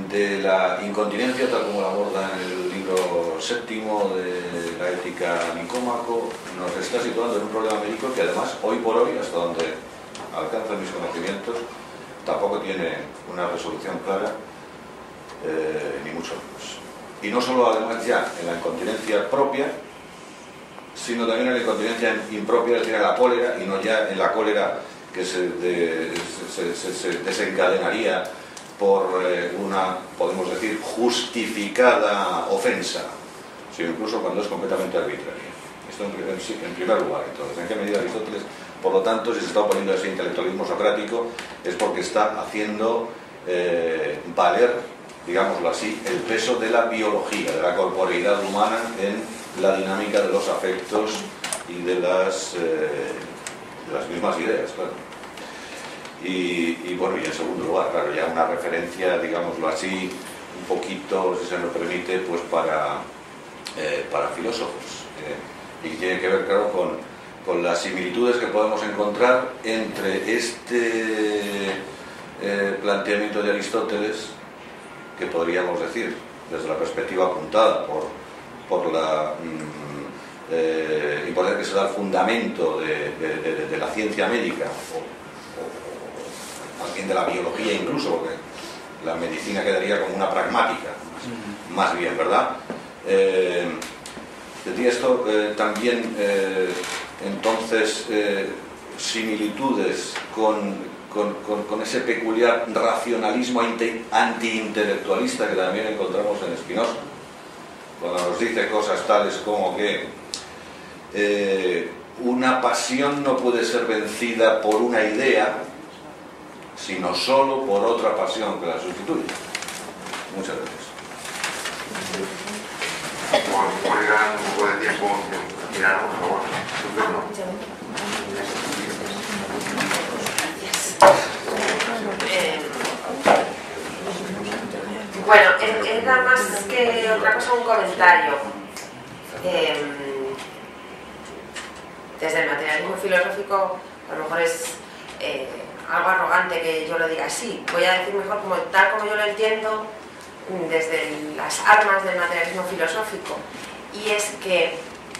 de la incontinencia, tal como la aborda en el libro séptimo de la ética Nicómaco, nos está situando en un problema médico que además hoy por hoy, hasta donde alcanzan mis conocimientos, tampoco tiene una resolución clara, ni mucho menos? Y no solo además ya en la incontinencia propia, sino también en la incontinencia impropia, es decir, en la cólera, y no ya en la cólera que se desencadenaría una, podemos decir, justificada ofensa, sino incluso cuando es completamente arbitraria. Esto en primer lugar. Entonces, ¿en qué medida Aristóteles, por lo tanto, si se está oponiendo a ese intelectualismo socrático, es porque está haciendo valer, digámoslo así, el peso de la biología, de la corporeidad humana en la dinámica de los afectos y de las mismas ideas, claro. Y bueno, y en segundo lugar, claro, ya una referencia, digámoslo así, un poquito, si se me permite, pues para filósofos, y que tiene que ver, claro, con las similitudes que podemos encontrar entre este planteamiento de Aristóteles, que podríamos decir, desde la perspectiva apuntada por la importancia que se da al fundamento de la ciencia médica, o también de la biología incluso, porque la medicina quedaría como una pragmática, más bien, ¿verdad? Tendría esto también entonces similitudes con ese peculiar racionalismo antiintelectualista que también encontramos en Spinoza, cuando nos dice cosas tales como que una pasión no puede ser vencida por una idea, sino solo por otra pasión que la sustituye. Muchas gracias. Como le quedan un poco de tiempo, mirar, por favor. Bueno, era más que otra cosa un comentario. Desde el materialismo filosófico, a lo mejor es algo arrogante que yo lo diga así. Voy a decir mejor tal como yo lo entiendo desde las armas del materialismo filosófico. Y es que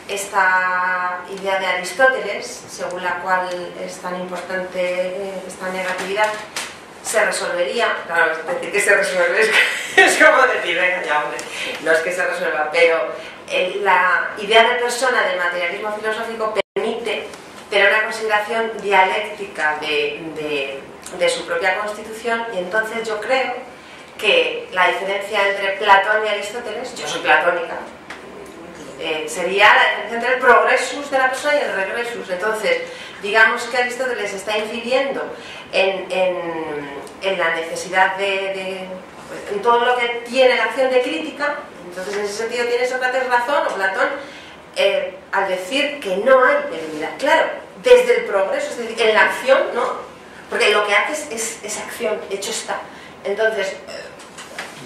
esta idea de Aristóteles, según la cual es tan importante esta negatividad, se resolvería, claro, decir que se resuelve es como decir, venga ya, hombre, no es que se resuelva, pero la idea de persona del materialismo filosófico permite tener una consideración dialéctica de su propia constitución, y entonces yo creo que la diferencia entre Platón y Aristóteles, yo soy platónica, sería la diferencia entre el progresus de la persona y el regresus. Entonces, digamos que Aristóteles está incidiendo en la necesidad en todo lo que tiene la acción de crítica. Entonces, en ese sentido tiene Sócrates razón, o Platón, al decir que no hay debilidad. Claro, desde el progreso, es decir, en la acción, ¿no? Porque lo que haces es acción, hecho está. Entonces,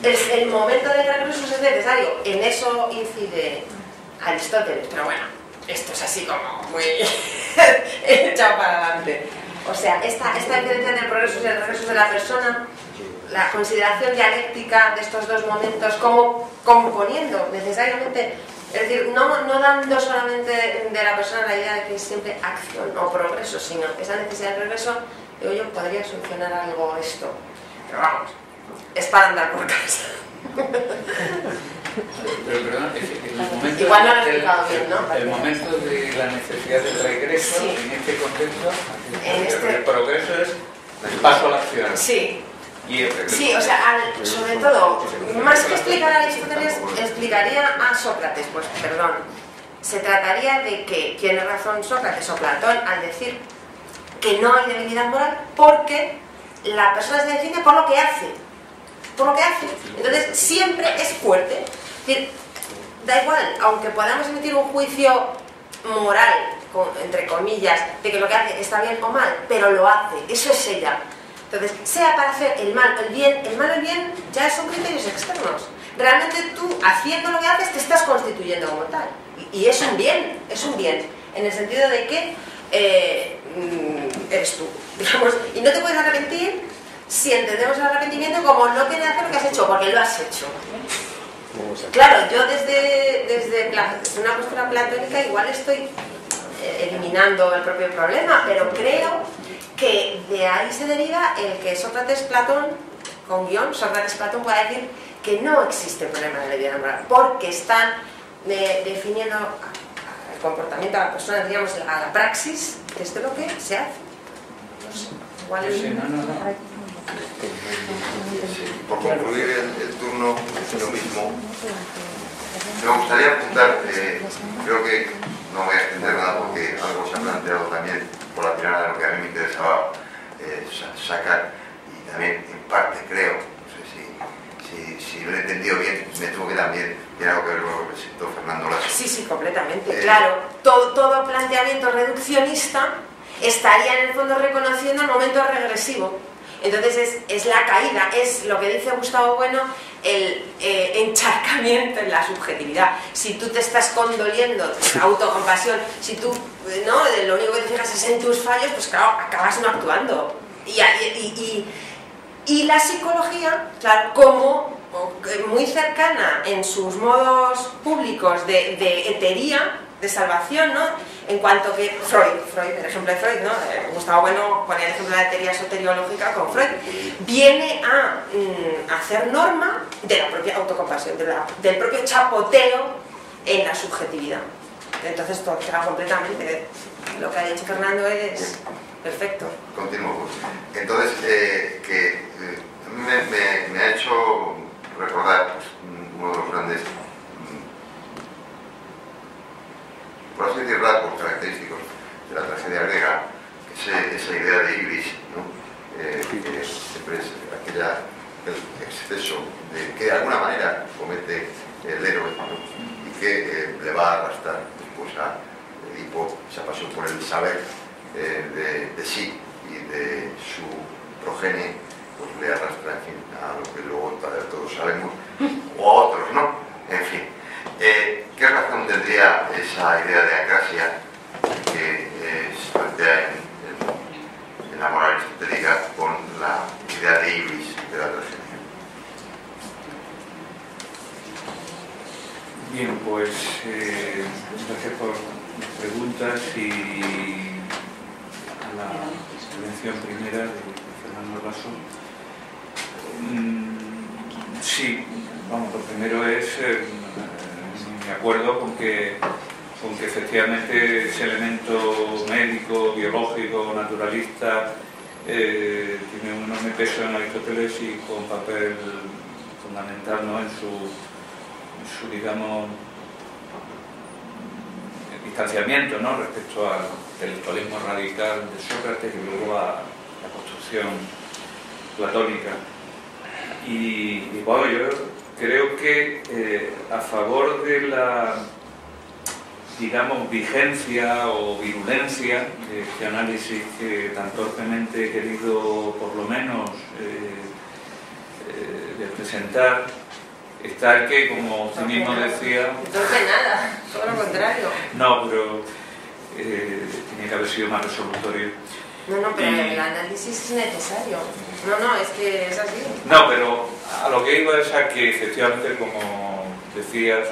el momento del regreso es necesario. En eso incide Aristóteles, pero bueno, esto es así como muy echado para adelante. O sea, esta diferencia entre el progreso y el regreso de la persona, la consideración dialéctica de estos dos momentos, como componiendo necesariamente, es decir, no dando solamente de la persona la idea de que es siempre acción o progreso, sino esa necesidad de regreso, digo yo, podría solucionar algo esto. Pero vamos, es para andar por casa. Pero perdón, el momento igual no lo he explicado bien, ¿no? El momento de la necesidad del regreso, sí, en este contexto, el progreso es el paso a la acción. Sí. Y el regreso. Sí, o sea, sobre todo, más que explicar a Aristóteles, explicaría a Sócrates, pues perdón. Se trataría de que tiene razón Sócrates o Platón al decir que no hay debilidad moral porque la persona se define por lo que hace. Por lo que hace. Entonces, siempre es fuerte. Es decir, da igual, aunque podamos emitir un juicio moral, entre comillas, de que lo que hace está bien o mal, pero lo hace, eso es ella. Entonces, sea para hacer el mal o el bien, ya son criterios externos. Realmente tú, haciendo lo que haces, te estás constituyendo como tal. Y es un bien, en el sentido de que eres tú, digamos, y no te puedes arrepentir si entendemos el arrepentimiento como no querer hacer lo que has hecho, porque lo has hecho. Claro, yo desde una postura platónica igual estoy eliminando el propio problema, pero creo que de ahí se deriva el que Sócrates-Platón, con guión, Sócrates-Platón pueda decir que no existe problema de la vida moral, porque están definiendo el comportamiento de la persona, digamos, a la praxis, desde lo que se hace. No sé, igual... Sí, no. concluir el turno yo mismo, me gustaría apuntar, creo que no voy a extender nada porque algo se ha planteado también por la tirada de lo que a mí me interesaba sacar, y también en parte creo, no sé si lo he entendido bien, me temo que también tiene algo que ver con lo que presentó Fernando Lasso. Sí, completamente, claro. Todo planteamiento reduccionista estaría en el fondo reconociendo el momento regresivo. Entonces es la caída, es lo que dice Gustavo Bueno, el encharcamiento en la subjetividad. Si tú te estás condoliendo, autocompasión, si tú lo único que te fijas es en tus fallos, pues claro, acabas no actuando. Y la psicología, claro, como muy cercana en sus modos públicos de hetería, de salvación, ¿no? En cuanto que Freud, el ejemplo de Freud, ¿no? Gustavo Bueno ponía el ejemplo de la teoría soteriológica con Freud, viene a hacer norma de la propia autocompasión, del propio chapoteo en la subjetividad. Entonces todo queda completamente, lo que ha dicho Fernando es perfecto. Continúo. Entonces, me ha hecho recordar pues, uno de los grandes, por así decir, rasgos característicos de la tragedia griega, que es esa idea de ibris, ¿no? Que siempre es el exceso que de alguna manera comete el héroe, ¿no? Y que le va a arrastrar después a Edipo, esa pasión por el saber de sí y de su progenie, pues le arrastra, en fin, a lo que luego todos sabemos, o a otros, ¿no? En fin. ¿Qué razón tendría esa idea de acrasia que se plantea en la moral aristotélica con la idea de ibris de la tragedia? Bien, pues gracias por las preguntas y a la intervención primera de Fernando Lasso. Sí, vamos, lo primero es me acuerdo con que efectivamente ese elemento médico, biológico, naturalista tiene un enorme peso en Aristóteles y con papel fundamental, ¿no? en su digamos distanciamiento, ¿no? respecto al intelectualismo radical de Sócrates y luego a la construcción platónica. Y bueno, yo creo que a favor de la, digamos, vigencia o virulencia de este análisis que tan torpemente he querido, por lo menos, de presentar, está el que, como usted mismo decía... Entonces nada, todo lo contrario. No, pero tiene que haber sido más resolutorio. No, pero el análisis es necesario. No, es que es así. No, pero a lo que iba es a que efectivamente, como decías,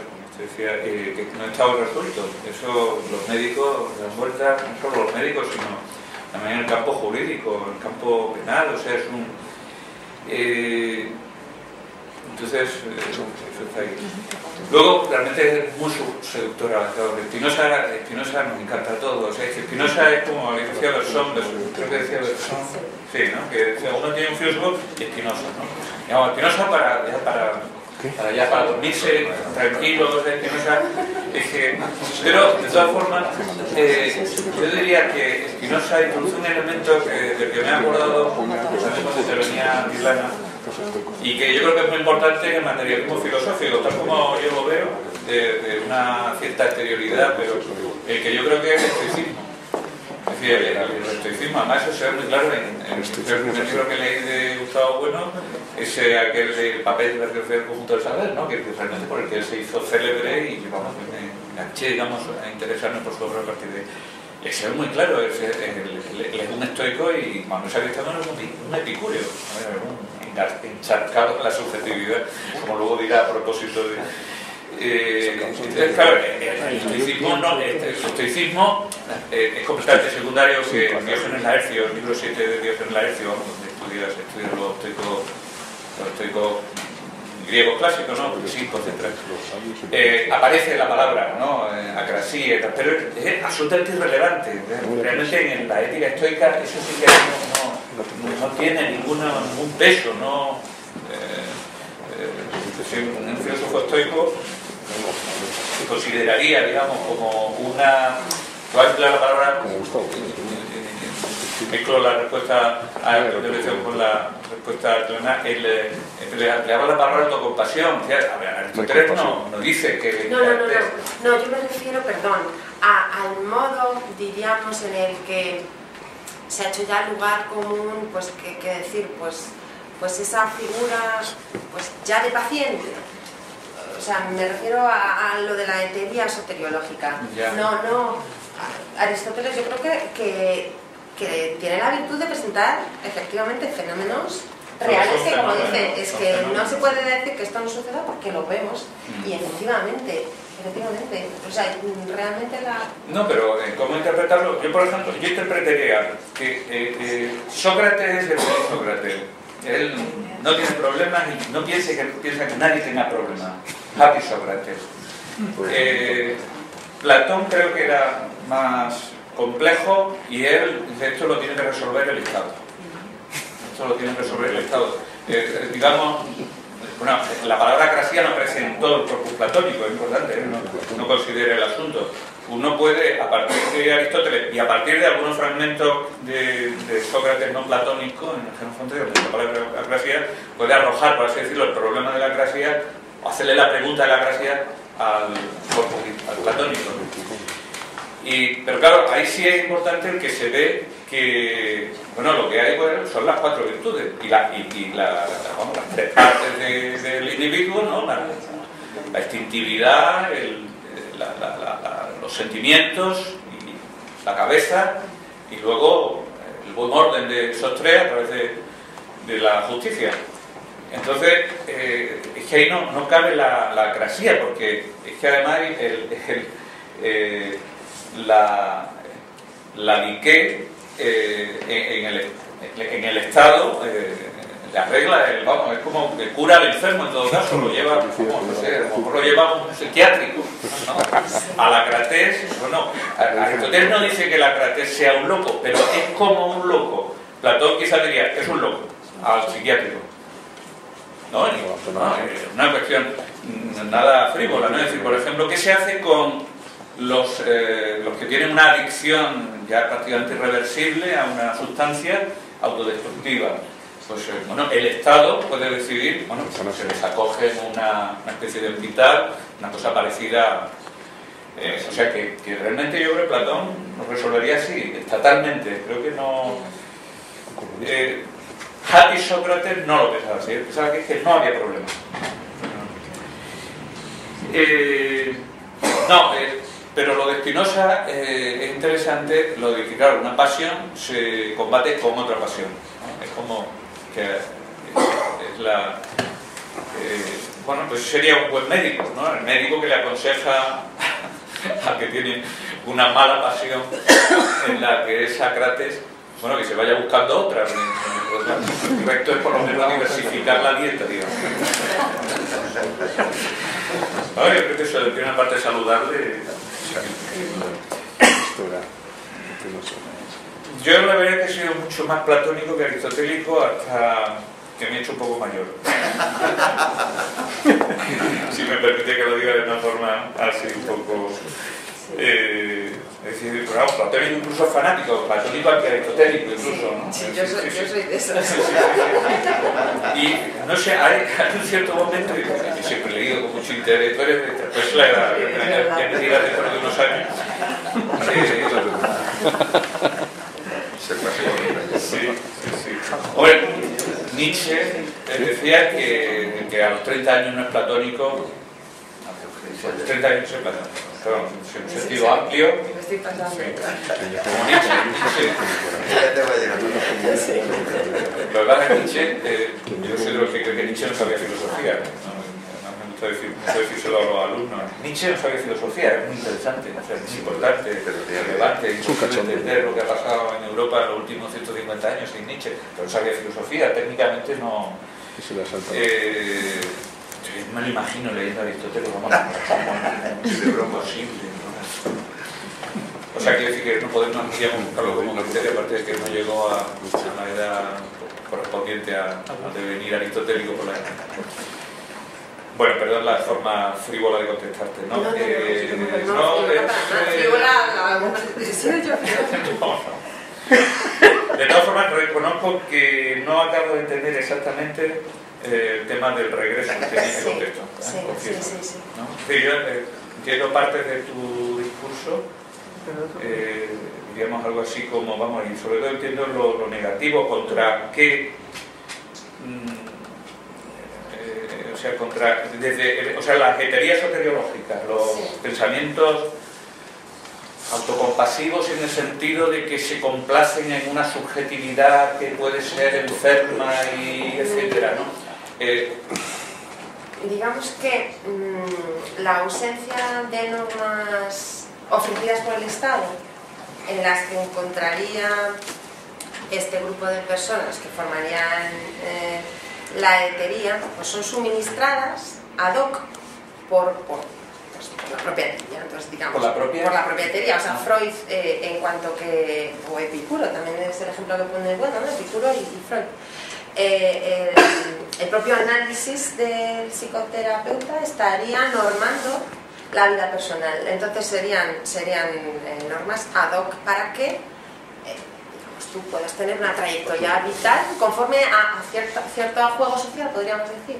que no estaba resuelto. Eso los médicos dan vueltas, no solo los médicos, sino también en el campo jurídico, en el campo penal, o sea, es un... entonces, eso está ahí. Luego, realmente es muy seductora. Spinoza nos encanta a todos. O sea, Spinoza es como decía Bergson, creo que decía Bergson, sí, ¿no? Que decía, uno tiene un filósofo y Spinoza, ¿no? Digamos, Spinoza para dormirse tranquilos, Spinoza, pero de todas formas, yo diría que Spinoza introduce un elemento del que me he acordado también cuando intervenía Milana, y que yo creo que es muy importante en el materialismo filosófico, tal como yo lo veo, de una cierta exterioridad, pero que yo creo que es el estoicismo. Es decir, el estoicismo, además eso se ve muy claro en el primer libro que leí de Gustavo Bueno, es aquel del papel del conjunto del saber, ¿no? Que realmente por el que él se hizo célebre y vamos, me enganché, digamos, a interesarme por su obra a partir de ahí. Y se ve muy claro, él es un estoico y Manuel Sacristano es un epicúreo, encharcado en la subjetividad, como luego dirá a propósito de... entonces, claro, el estoicismo es completamente secundario que Diógenes Laercio, el libro 7 de Diógenes Laercio, donde estudias los estoicos griegos clásicos, ¿no? Sí, etc. Aparece la palabra, ¿no? Acrasía, pero es absolutamente irrelevante. Realmente en la ética estoica eso sí que no tiene ningún peso, ¿no? Si un filósofo estoico se consideraría, digamos, como una... Voy a emplear la palabra... Mezclo la respuesta a la con la respuesta a Clona. Le hago la palabra autocompasión. A ver, Aristóteles no dice que... No, yo me refiero, perdón, al modo, diríamos, en el que se ha hecho ya lugar común, pues que decir, pues esa figura pues ya de paciente. O sea, me refiero a lo de la etería soteriológica. No, Aristóteles yo creo que tiene la virtud de presentar efectivamente fenómenos reales que, como dice, es que no se puede decir que esto no suceda porque lo vemos y efectivamente, o sea, realmente la... No, pero ¿cómo interpretarlo? Yo, por ejemplo, yo interpretaría que Sócrates es el Sócrates. Él no tiene problemas y no piensa que nadie tenga problemas. Happy Sócrates. Platón creo que era más complejo y él, de hecho, lo tiene que resolver el Estado. Esto lo tiene que resolver el Estado. Digamos, bueno, la palabra acrasia no aparece en todo el corpus platónico, es importante, no considere el asunto. Uno puede, a partir de Aristóteles y a partir de algunos fragmentos de Sócrates no platónico, en el Genofronte, de la palabra acrasia, puede arrojar, por así decirlo, el problema de la acrasia, o hacerle la pregunta de la acrasia al corpus platónico. Pero claro, ahí sí es importante el que se ve que, bueno, lo que hay son las 4 virtudes y las 3 partes del individuo, ¿no? La instintividad, los sentimientos, y la cabeza, y luego el buen orden de esos 3 a través de la justicia. Entonces, es que ahí no cabe la acrasia, porque es que además la Nike en el Estado le arregla, es como que cura al enfermo en todo caso, lo lleva, como lo lleva un psiquiátrico, ¿no? A la Cratés, bueno, Aristóteles no dice que la Cratés sea un loco, pero es como un loco. Platón quizás diría, es un loco, al psiquiátrico. ¿No? Una cuestión nada frívola, ¿no? Es decir, por ejemplo, ¿qué se hace con los que tienen una adicción ya prácticamente irreversible a una sustancia autodestructiva? Pues bueno, el Estado puede decidir, bueno, pues se les acoge en una especie de hospital, una cosa parecida. O sea que realmente yo creo que Platón lo resolvería así, estatalmente. Creo que no. Happy Sócrates no lo pensaba así, él pensaba que no había problema. Pero lo de Spinoza es interesante, lo de que, claro, una pasión se combate con otra pasión, ¿no? Es como que es la... bueno, pues sería un buen médico, ¿no? El médico que le aconseja a que tiene una mala pasión en la que es Sócrates, bueno, que se vaya buscando otra. El correcto es por lo menos diversificar la dieta, digamos. Ahora yo creo que eso tiene una parte saludable. Yo la verdad que he sido mucho más platónico que aristotélico hasta que me he hecho un poco mayor. Si me permite que lo diga de una forma así un poco... es decir, pero vamos, platónico incluso fanático, platónico anti-aristotélico incluso, ¿no? Sí, yo soy de esos. Y no sé, hay un cierto momento, y siempre he leído con mucho interés, pues la edad, ya me digas dentro de unos años. Sí. Hombre, Nietzsche decía que a los 30 años no es platónico, a los 30 años es platónico. Claro, en un sentido amplio. Me estoy pasando. Como Nietzsche. Lo que pasa es que Nietzsche, yo soy de los que creo que Nietzsche no sabía filosofía. Me gusta decírselo a los alumnos. Nietzsche no sabía filosofía, es muy interesante, es importante, es relevante, es entender lo que ha pasado en Europa en los últimos 150 años sin Nietzsche, pero no sabía filosofía, técnicamente no. Yo me lo imagino leyendo a Aristóteles como imposible, ¿no? O sea, quiere decir que no podemos buscarlo como criterio, aparte de que no llegó a la edad correspondiente a devenir aristotélico por la edad. Bueno, perdón la forma frívola de contestarte, ¿no? No, de todas formas, reconozco que no acabo de entender exactamente el tema del regreso que tenía que contestar. Sí. ¿no? Yo entiendo parte de tu discurso, digamos algo así como, vamos, y sobre todo entiendo lo negativo contra qué... o sea, las heterías soteriológicas, los pensamientos autocompasivos en el sentido de que se complacen en una subjetividad que puede ser enferma y etcétera, ¿no? Digamos que la ausencia de normas ofrecidas por el Estado en las que encontraría este grupo de personas que formarían la hetería, pues son suministradas ad hoc por la propia hetería, entonces digamos, por la propia hetería, o sea, Freud en cuanto que, o Epicuro, también es el ejemplo que pone, bueno, ¿no? Epicuro y Freud. El propio análisis del psicoterapeuta estaría normando la vida personal, entonces serían normas ad hoc para que tú puedas tener una trayectoria vital conforme a cierto juego social, podríamos decir.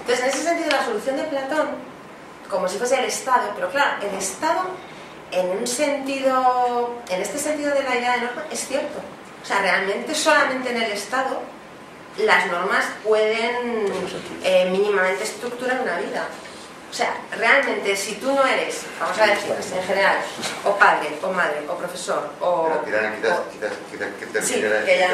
Entonces, en ese sentido, la solución de Platón, como si fuese el Estado, pero claro, el Estado, en este sentido de la idea de norma, es cierto. O sea, realmente solamente en el Estado las normas pueden mínimamente estructurar una vida. O sea, realmente, si tú no eres, vamos a decir, en general, o padre, o madre, o profesor, o... Pero Tirana, quizás sí, que ya...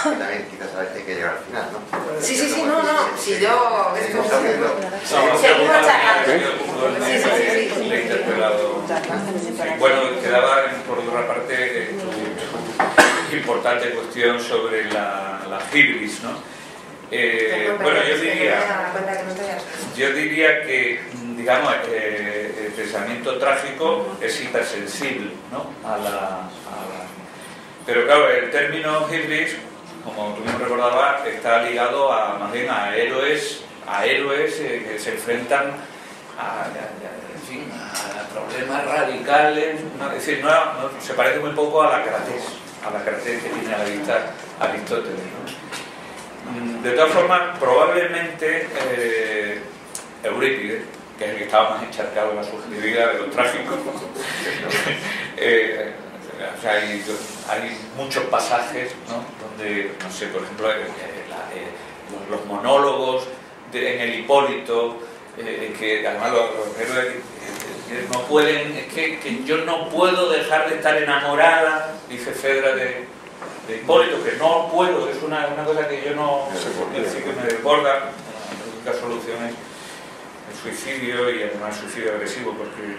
también quizás hay que llegar al final, ¿no? Sí, no, si yo... Seguimos haciendo... Seguimos charlando. Le he interpelado. Bueno, quedaba por otra parte tu importante cuestión sobre la hibris, ¿no? Bueno, yo diría que, digamos, el pensamiento trágico es hipersensible, ¿no? Pero claro, el término hibris, como tú mismo recordabas, está ligado más bien a héroes que se enfrentan a problemas radicales, ¿no? Es decir, se parece muy poco a la Cratés que tiene a la vista Aristóteles, ¿no? De todas formas, probablemente Eurípides, que es el que estaba más encharcado en la subjetividad de lo trágico, o sea, hay muchos pasajes, ¿no? Donde, no sé, por ejemplo, los monólogos en el Hipólito, que además los héroes no pueden, es que yo no puedo dejar de estar enamorada, dice Fedra de Hipólito, que no puedo, es una cosa que yo no, que me desborda. La única solución es el suicidio, y además el suicidio agresivo, porque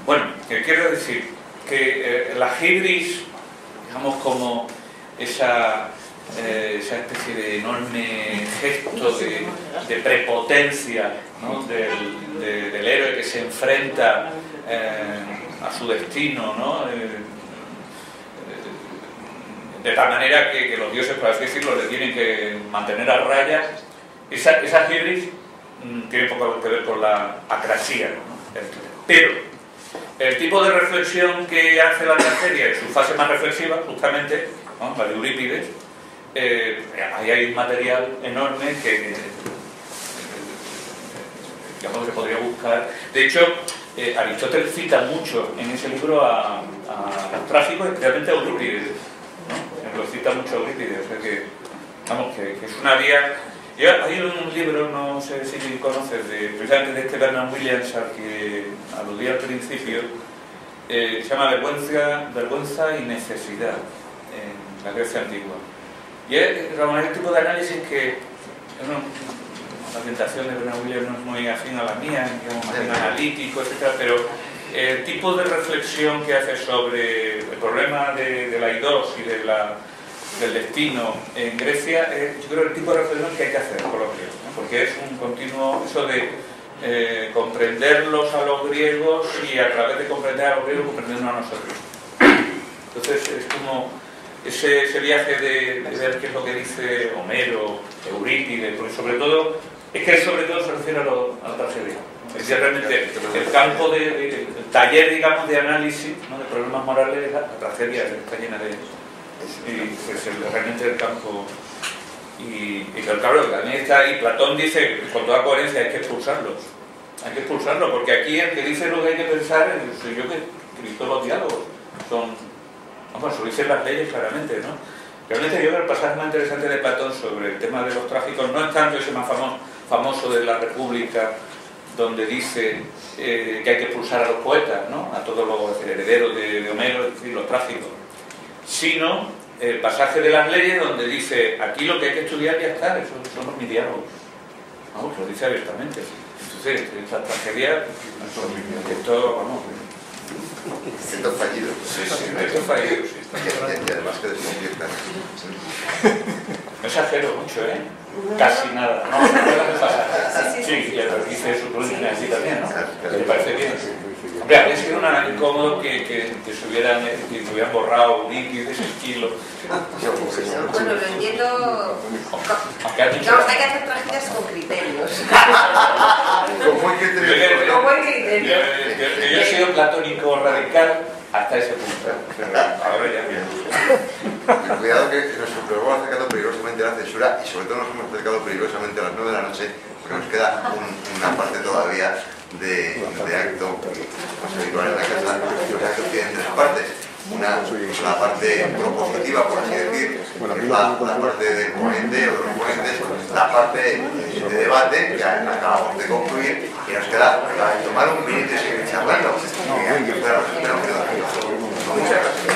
bueno, que quiero decir que la hibris, digamos, como esa especie de enorme gesto de prepotencia, ¿no? del héroe que se enfrenta a su destino, ¿no? De tal manera que los dioses, por así decirlo, le tienen que mantener a raya. Esa hibris tiene poco que ver con la acrasía, ¿no? Pero el tipo de reflexión que hace la tragedia en su fase más reflexiva, justamente, ¿no? La de Eurípides, ahí hay un material enorme que digamos, se podría buscar. De hecho, Aristóteles cita mucho en ese libro a los trágicos, especialmente a Eurípides, ¿no? Lo cita mucho Eurípides, o sea que, vamos, que es una vía. Hay un libro, no sé si conoces, precisamente de este Bernard Williams al que aludí al principio, que se llama Vergüenza y Necesidad en la Grecia antigua. Y es el tipo de análisis que la orientación de Bernard Williams no es muy afín a la mía, digamos, más bien analítico, etc. Pero el tipo de reflexión que hace sobre el problema de la eidos y del destino en Grecia, yo creo el tipo de reflexión que hay que hacer con los griegos, ¿no? Porque es un continuo, eso de comprenderlos a los griegos y a través de comprender a los griegos comprendernos a nosotros. Entonces es como ese viaje de ver qué es lo que dice Homero, Eurípides, porque sobre todo Es que sobre todo se refiere a la tragedia. Es que realmente el campo el taller, digamos, de análisis, ¿no?, de problemas morales, la tragedia está llena de ellos. Y es realmente el campo. Y claro, también está ahí, Platón dice con toda coherencia, hay que expulsarlos. Hay que expulsarlos, porque aquí el que dice lo que hay que pensar soy yo, que escrito los diálogos. Eso dicen las leyes claramente, ¿no? Realmente yo creo que el pasaje más interesante de Platón sobre el tema de los trágicos no es tanto ese más famoso de la República, donde dice que hay que expulsar a los poetas, ¿no?, a todos los herederos de Homero, es decir, los trágicos, sino el pasaje de las leyes donde dice, aquí lo que hay que estudiar ya está, esos son mis diálogos. Vamos, lo dice abiertamente. Entonces, esta tragedia, esto, vamos... Esto es fallido. Sí, esto es fallido, sí. Y además que desconviertan. No exagero mucho, ¿eh? Casi nada. No, ¿qué pasa? Sí, y dice su columna así también, ¿no? ¿Le parece bien? Hombre, habría sido incómodo que se hubieran borrado un X de ese estilo. Bueno, lo entiendo. Digamos, hay que hacer tragedias con criterios. Con buen criterio. Con buen criterio. Yo he sido platónico radical hasta ese punto. Ahora ya bien. Cuidado que nos hemos acercado peligrosamente a la censura y sobre todo nos hemos acercado peligrosamente a las 9 de la noche, porque nos queda una parte todavía de acto, más habitual en la casa. Los actos tienen tres partes. Una parte propositiva, por así decir, la parte del ponente o de los ponentes, la parte de debate, que acabamos de concluir, y nos queda tomar un minuto y seguir charlando. Muchas gracias.